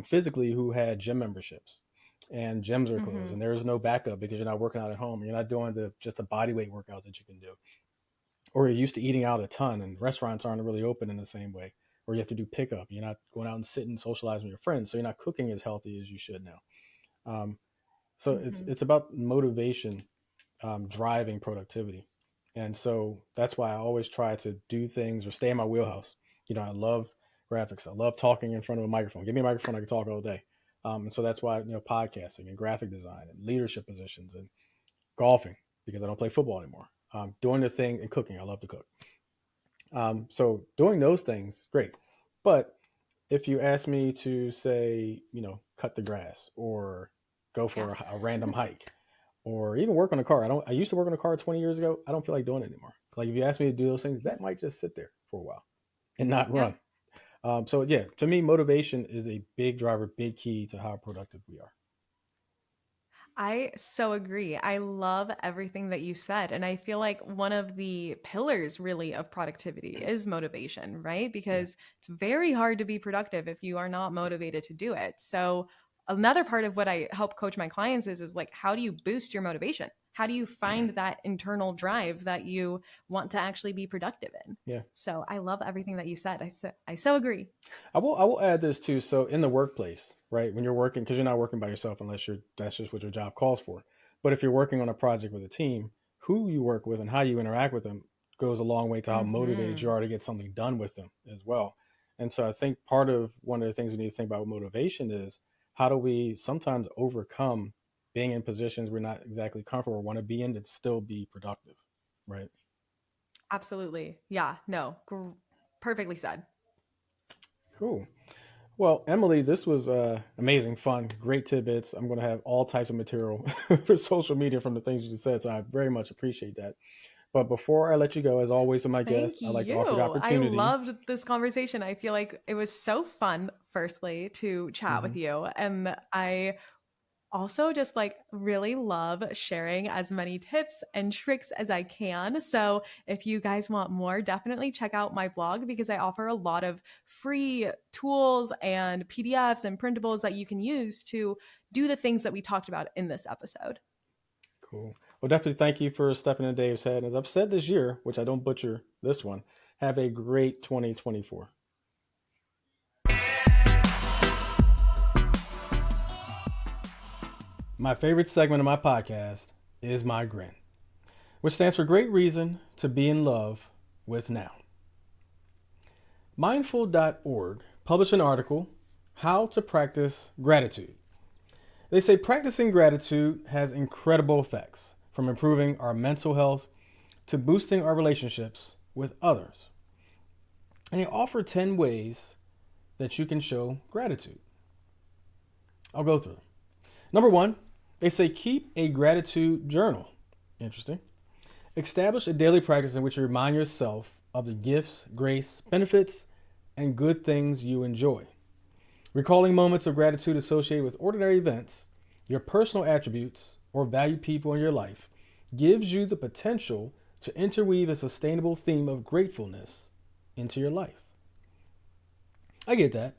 Speaker 1: physically who had gym memberships. and gyms are closed,
Speaker 2: Mm-hmm.
Speaker 1: and there is no backup because you're not working out at home. You're not doing just the body weight workouts that you can do, or you're used to eating out a ton, and restaurants aren't really open in the same way. Or you have to do pickup. You're not going out and sitting and socializing with your friends, so you're not cooking as healthy as you should now. Um, so it's
Speaker 2: Mm-hmm.
Speaker 1: it's about motivation, driving productivity, and so that's why I always try to do things or stay in my wheelhouse. I love graphics. I love talking in front of a microphone. Give me a microphone, I can talk all day. And so that's why podcasting and graphic design and leadership positions and golfing, because I don't play football anymore. Doing the thing and cooking. I love to cook. So doing those things, great. But if you ask me to say, cut the grass or go
Speaker 2: Yeah.
Speaker 1: for a random hike or even work on a car, I used to work on a car 20 years ago. I don't feel like doing it anymore. Like if you ask me to do those things, that might just sit there for a while and not
Speaker 2: Yeah.
Speaker 1: run. So yeah, to me, motivation is a big driver, big key to how productive we are.
Speaker 2: I so agree. I love everything that you said. And I feel like one of the pillars really of productivity is motivation, right?
Speaker 1: Yeah.
Speaker 2: Because it's very hard to be productive if you are not motivated to do it. So another part of what I help coach my clients is like, how do you boost your motivation? How do you find that internal drive that you want to actually be productive in?
Speaker 1: Yeah.
Speaker 2: So I love everything that you said. I so agree.
Speaker 1: I will add this too. So in the workplace, right, when you're working, because you're not working by yourself unless that's just what your job calls for. But if you're working on a project with a team, who you work with and how you interact with them goes a long way to how motivated you
Speaker 2: Hmm.
Speaker 1: are to get something done with them as well. And so I think part of one of the things we need to think about with motivation is how do we sometimes overcome being in positions we're not exactly comfortable or want to be in to still be productive, right?
Speaker 2: Absolutely. Yeah. No. Perfectly said.
Speaker 1: Cool. Well, Emily, this was amazing, fun, great tidbits. I'm going to have all types of material for social media from the things you just said, so I very much appreciate that. But before I let you go, as always with my guests,
Speaker 2: Thank
Speaker 1: I like to
Speaker 2: you.
Speaker 1: offer the
Speaker 2: I
Speaker 1: opportunity.
Speaker 2: loved this conversation. I feel like it was so fun, firstly, to chat
Speaker 1: Hmm.
Speaker 2: with you. And I also just like really love sharing as many tips and tricks as I can. So if you guys want more, definitely check out my blog because I offer a lot of free tools and PDFs and printables that you can use to do the things that we talked about in this episode.
Speaker 1: Cool. Well, definitely thank you for stepping in Dave's head. As I've said this year, which I don't butcher this one, have a great 2024. My favorite segment of my podcast is my GRIN, which stands for Great Reason to Be in Love with Now. Mindful.org published an article, How to Practice Gratitude. They say practicing gratitude has incredible effects, from improving our mental health to boosting our relationships with others. And they offer 10 ways that you can show gratitude. I'll go through them. Number one, they say keep a gratitude journal. Interesting. Establish a daily practice in which you remind yourself of the gifts, grace, benefits, and good things you enjoy. Recalling moments of gratitude associated with ordinary events, your personal attributes, or valued people in your life gives you the potential to interweave a sustainable theme of gratefulness into your life. I get that.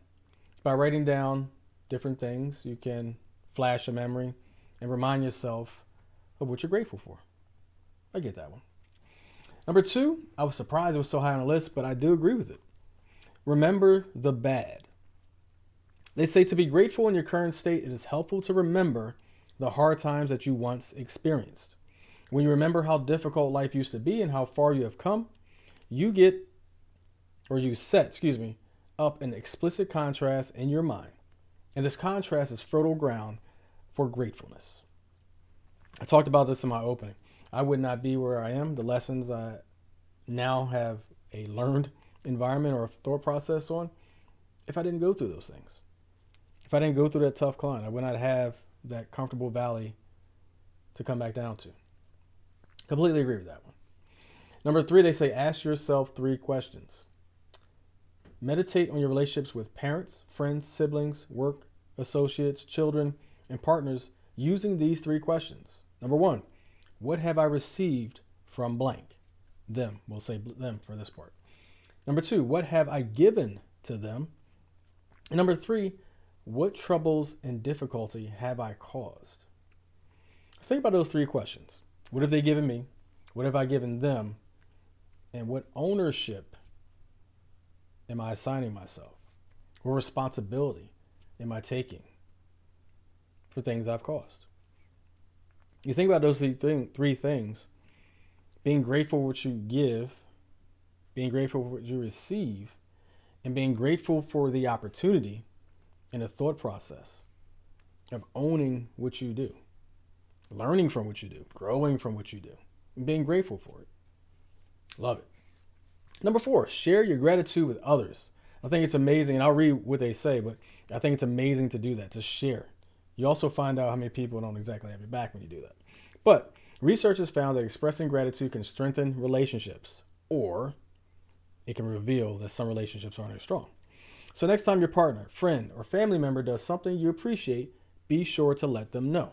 Speaker 1: By writing down different things, you can flash a memory and remind yourself of what you're grateful for. I get that one. Number two, I was surprised it was so high on the list, but I do agree with it. Remember the bad. They say to be grateful in your current state, it is helpful to remember the hard times that you once experienced. When you remember how difficult life used to be and how far you have come, you get, or you set, up an explicit contrast in your mind. And this contrast is fertile ground for gratefulness. I talked about this in my opening. I would not be where I am, the lessons I now have a learned environment or a thought process on, if I didn't go through those things. If I didn't go through that tough climb, I would not have that comfortable valley to come back down to. Completely agree with that one. Number three, they say ask yourself 3 questions. Meditate on your relationships with parents, friends, siblings, work, associates, children, and partners using these 3 questions. Number 1, what have I received from blank? Them, we'll say them for this part. Number 2, what have I given to them? And number 3, What troubles and difficulty have I caused? Think about those three questions. What have they given me? What have I given them? And what ownership am I assigning myself? What responsibility am I taking for things I've caused? You think about those three things: being grateful for what you give, being grateful for what you receive, and being grateful for the opportunity and the thought process of owning what you do, learning from what you do, growing from what you do, and being grateful for it. Love it. Number 4, share your gratitude with others. I think it's amazing, and I'll read what they say, but I think it's amazing to do that, to share. You also find out how many people don't exactly have your back when you do that. But research has found that expressing gratitude can strengthen relationships, or it can reveal that some relationships aren't as strong. So next time your partner, friend, or family member does something you appreciate, be sure to let them know.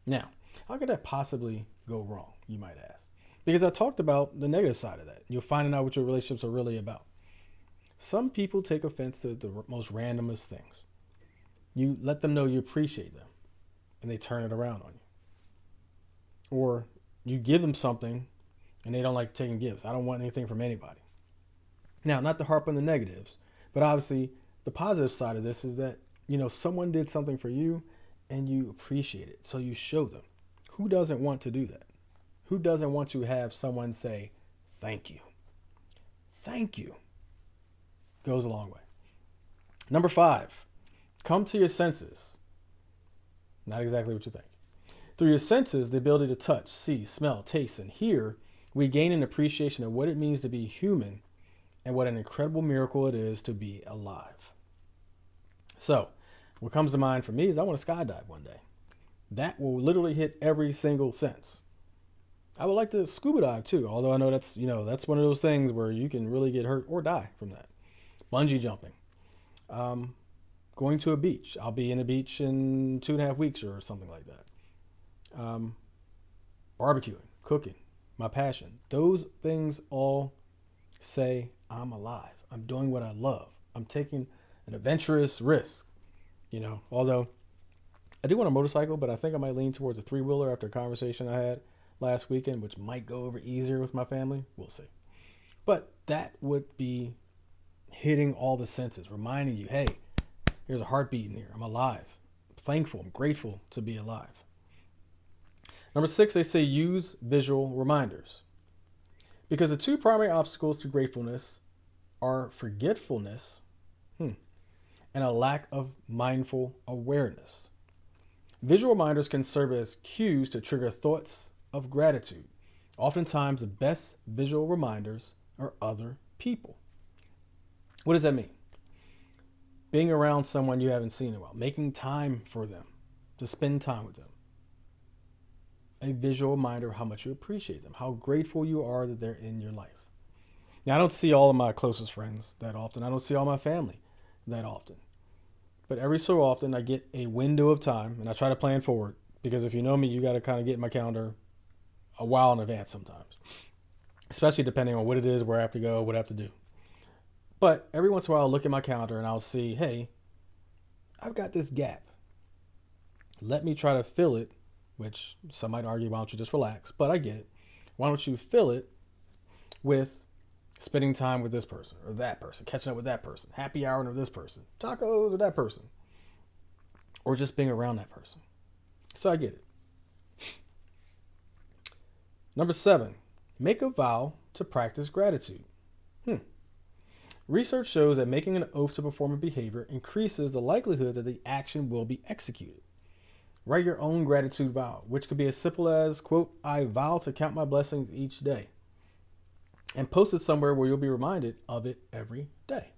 Speaker 1: Now, how could that possibly go wrong, you might ask? Because I talked about the negative side of that. You're finding out what your relationships are really about. Some people take offense to the most randomest things. You let them know you appreciate them, and they turn it around on you. Or you give them something, and they don't like taking gifts. I don't want anything from anybody. Now, not to harp on the negatives, but obviously the positive side of this is that, someone did something for you, and you appreciate it, so you show them. Who doesn't want to do that? Who doesn't want to have someone say, thank you? Thank you. Goes a long way. Number 5, come to your senses. Not exactly what you think. Through your senses, the ability to touch, see, smell, taste, and hear, we gain an appreciation of what it means to be human and what an incredible miracle it is to be alive. So, what comes to mind for me is I want to skydive one day. That will literally hit every single sense. I would like to scuba dive too, although I know that's one of those things where you can really get hurt or die from that. Bungee jumping. Going to a beach. I'll be in a beach in 2.5 weeks or something like that. Barbecuing, cooking, my passion. Those things all say I'm alive. I'm doing what I love. I'm taking an adventurous risk. Although I do want a motorcycle, but I think I might lean towards a 3-wheeler after a conversation I had last weekend, which might go over easier with my family. We'll see. But that would be hitting all the senses, reminding you, hey, there's a heartbeat in here. I'm alive. I'm thankful. I'm grateful to be alive. Number 6, they say use visual reminders. Because the 2 primary obstacles to gratefulness are forgetfulness and a lack of mindful awareness. Visual reminders can serve as cues to trigger thoughts of gratitude. Oftentimes, the best visual reminders are other people. What does that mean? Being around someone you haven't seen in a while, making time for them, to spend time with them. A visual reminder of how much you appreciate them, how grateful you are that they're in your life. Now, I don't see all of my closest friends that often. I don't see all my family that often. But every so often, I get a window of time, and I try to plan forward, because if you know me, you got to kind of get in my calendar a while in advance sometimes, especially depending on what it is, where I have to go, what I have to do. But every once in a while, I'll look at my calendar and I'll see, hey, I've got this gap. Let me try to fill it, which some might argue, why don't you just relax? But I get it. Why don't you fill it with spending time with this person or that person, catching up with that person, happy hour with this person, tacos with that person, or just being around that person. So I get it. Number 7, make a vow to practice gratitude. Research shows that making an oath to perform a behavior increases the likelihood that the action will be executed. Write your own gratitude vow, which could be as simple as, quote, I vow to count my blessings each day. And post it somewhere where you'll be reminded of it every day.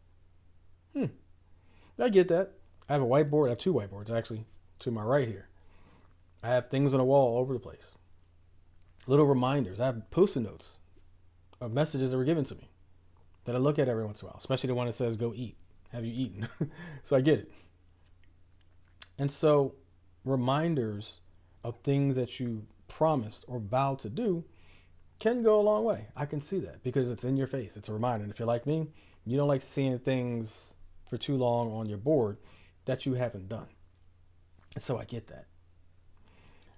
Speaker 1: I get that. I have a whiteboard. I have 2 whiteboards, actually, to my right here. I have things on the wall all over the place. Little reminders. I have Post-it notes of messages that were given to me that I look at every once in a while, especially the one that says, go eat. Have you eaten? So I get it. And so reminders of things that you promised or vowed to do can go a long way. I can see that because it's in your face. It's a reminder. And if you're like me, you don't like seeing things for too long on your board. that you haven't done. And so I get that.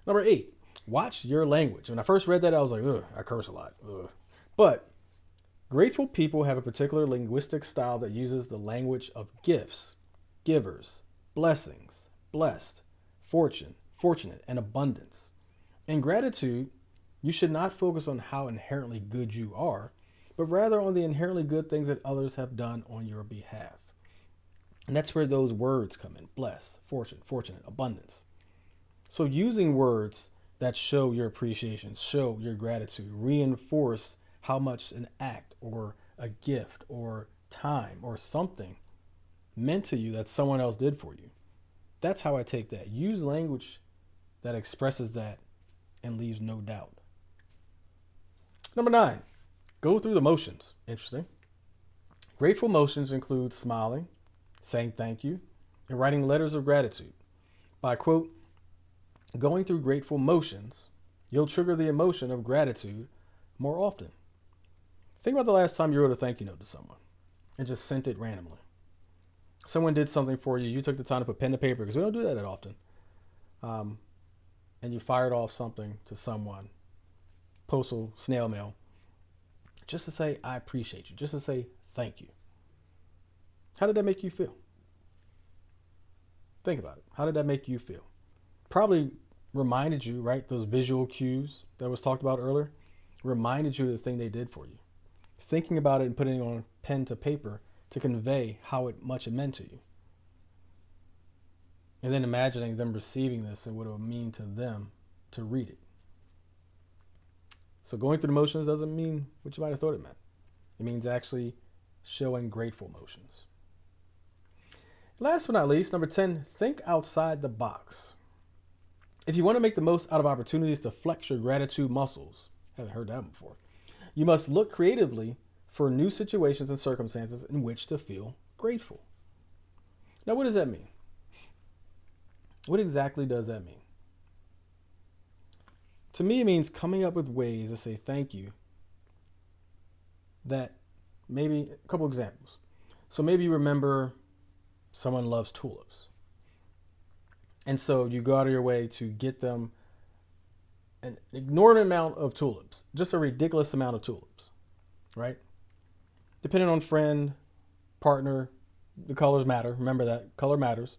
Speaker 1: Number 8, watch your language. When I first read that, I was like, ugh, I curse a lot. Ugh. But grateful people have a particular linguistic style that uses the language of gifts, givers, blessings, blessed, fortunate, and abundance. In gratitude, you should not focus on how inherently good you are, but rather on the inherently good things that others have done on your behalf. And that's where those words come in: blessed, fortunate, abundance. So using words that show your appreciation, show your gratitude, reinforce how much an act or a gift or time or something meant to you that someone else did for you. That's how I take that. Use language that expresses that and leaves no doubt. Number 9, go through the motions. Interesting. Grateful motions include smiling, saying thank you, and writing letters of gratitude. By quote, going through grateful motions, you'll trigger the emotion of gratitude more often. Think about the last time you wrote a thank you note to someone and just sent it randomly. Someone did something for you. You took the time to put pen to paper, because we don't do that often. And you fired off something to someone, postal, snail mail, just to say, I appreciate you, just to say thank you. How did that make you feel? Think about it. How did that make you feel? Probably reminded you, right? Those visual cues that was talked about earlier reminded you of the thing they did for you. Thinking about it and putting it on pen to paper to convey how much it meant to you. And then imagining them receiving this and what it would mean to them to read it. So going through the motions doesn't mean what you might have thought it meant. It means actually showing grateful motions. Last but not least, number 10, think outside the box. If you want to make the most out of opportunities to flex your gratitude muscles, haven't heard that before, you must look creatively for new situations and circumstances in which to feel grateful. Now, what does that mean? What exactly does that mean? To me, it means coming up with ways to say thank you that maybe, a couple examples. So maybe you remember someone loves tulips. And so you go out of your way to get them an inordinate amount of tulips, just a ridiculous amount of tulips, right? Depending on friend, partner, the colors matter. Remember that, color matters.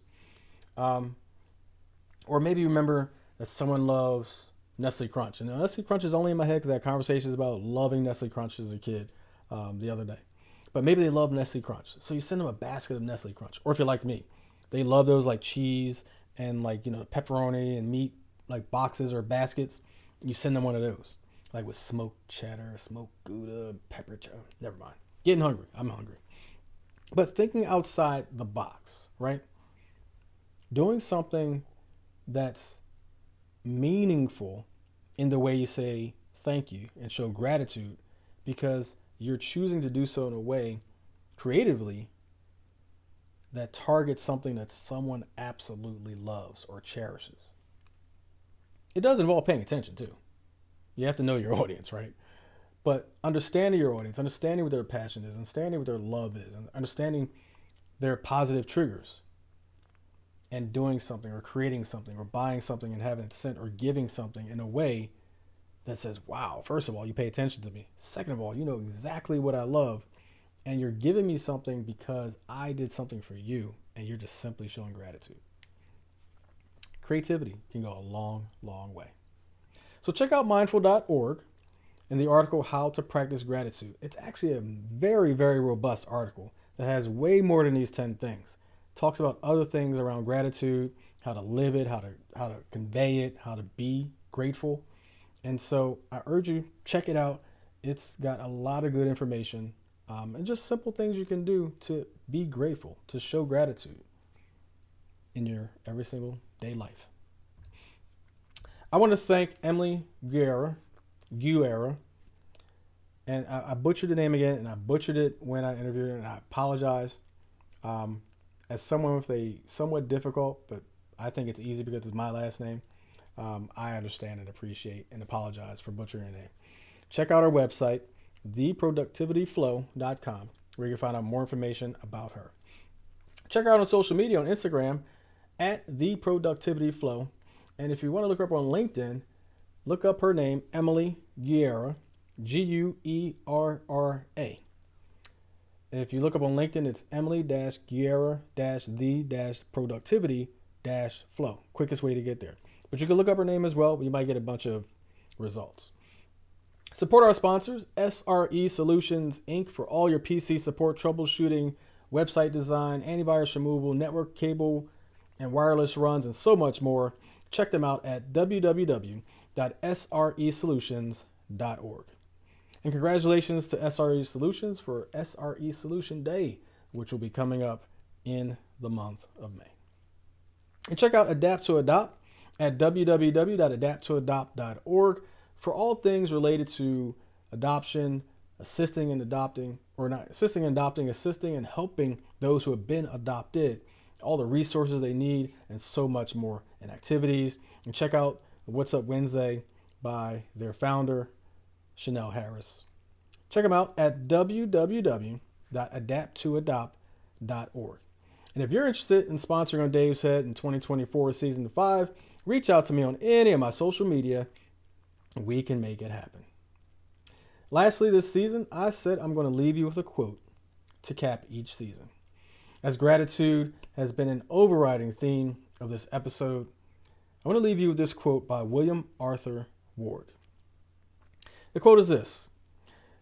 Speaker 1: Or maybe you remember that someone loves Nestle Crunch. And Nestle Crunch is only in my head because I had conversations about loving Nestle Crunch as a kid the other day. But maybe they love Nestle Crunch. So you send them a basket of Nestle Crunch. Or if you're like me, they love those like cheese and like, pepperoni and meat, like boxes or baskets. You send them one of those, like with smoked cheddar, smoked Gouda, pepper cheddar. Never mind. Getting hungry. I'm hungry. But thinking outside the box, right? Doing something that's meaningful in the way you say thank you and show gratitude, because you're choosing to do so in a way creatively that targets something that someone absolutely loves or cherishes. It does involve paying attention too. You have to know your audience, right? But understanding your audience, understanding what their passion is, understanding what their love is, and understanding their positive triggers, and doing something or creating something or buying something and having it sent or giving something in a way that says, wow, first of all, you pay attention to me. Second of all, you know exactly what I love. And you're giving me something because I did something for you, and you're just simply showing gratitude. Creativity can go a long, long way. So check out mindful.org and the article, How to Practice Gratitude. It's actually a very, very robust article that has way more than these 10 things. It talks about other things around gratitude, how to live it, how to convey it, how to be grateful. And so I urge you, check it out. It's got a lot of good information. And just simple things you can do to be grateful, to show gratitude in your every single day life. I want to thank Emily Guerra, and I butchered the name again, and I butchered it when I interviewed her, and I apologize. As someone with a somewhat difficult, but I think it's easy because it's my last name, I understand and appreciate and apologize for butchering her name. Check out our website, theproductivityflow.com, where you can find out more information about her. Check her out on social media on Instagram at The Productivity Flow. And if you want to look her up on LinkedIn, look up her name, Emily Guerra, Guerra. If you look up on LinkedIn, it's Emily-Guerra-the-productivity-flow. Quickest way to get there. But you can look up her name as well. You might get a bunch of results. Support our sponsors, SRE Solutions, Inc. for all your PC support, troubleshooting, website design, antivirus removal, network cable and wireless runs, and so much more. Check them out at www.sresolutions.org. And congratulations to SRE Solutions for SRE Solution Day, which will be coming up in the month of May. And check out Adapt to Adopt at www.adapttoadopt.org for all things related to adoption, assisting and adopting and helping those who have been adopted, all the resources they need, and so much more, and activities. And check out What's Up Wednesday by their founder, Chanel Harris. Check them out at www.adapttoadopt.org. And if you're interested in sponsoring on Dave's Head in 2024 Season 5, reach out to me on any of my social media. We can make it happen. Lastly, this season, I said I'm going to leave you with a quote to cap each season. As gratitude has been an overriding theme of this episode, I want to leave you with this quote by William Arthur Ward. The quote is this: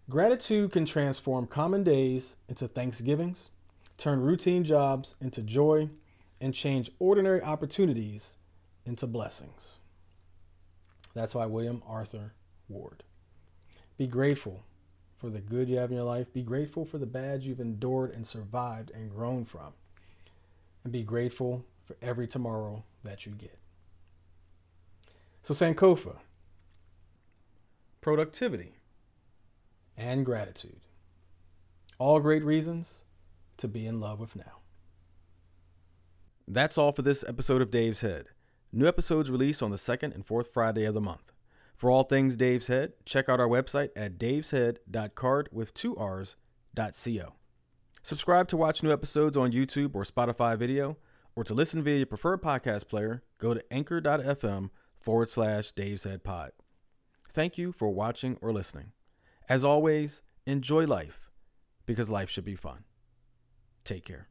Speaker 1: "Gratitude can transform common days into Thanksgivings, turn routine jobs into joy, and change ordinary opportunities into blessings." That's by William Arthur Ward. Be grateful for the good you have in your life. Be grateful for the bad you've endured and survived and grown from. And be grateful for every tomorrow that you get. So Sankofa, productivity, and gratitude. All great reasons to be in love with now. That's all for this episode of Dave's Head. New episodes released on the second and fourth Friday of the month. For all things Dave's Head, check out our website at daveshead.card.co. Subscribe to watch new episodes on YouTube or Spotify video, or to listen via your preferred podcast player, go to anchor.fm/Dave's Head Pod. Thank you for watching or listening. As always, enjoy life, because life should be fun. Take care.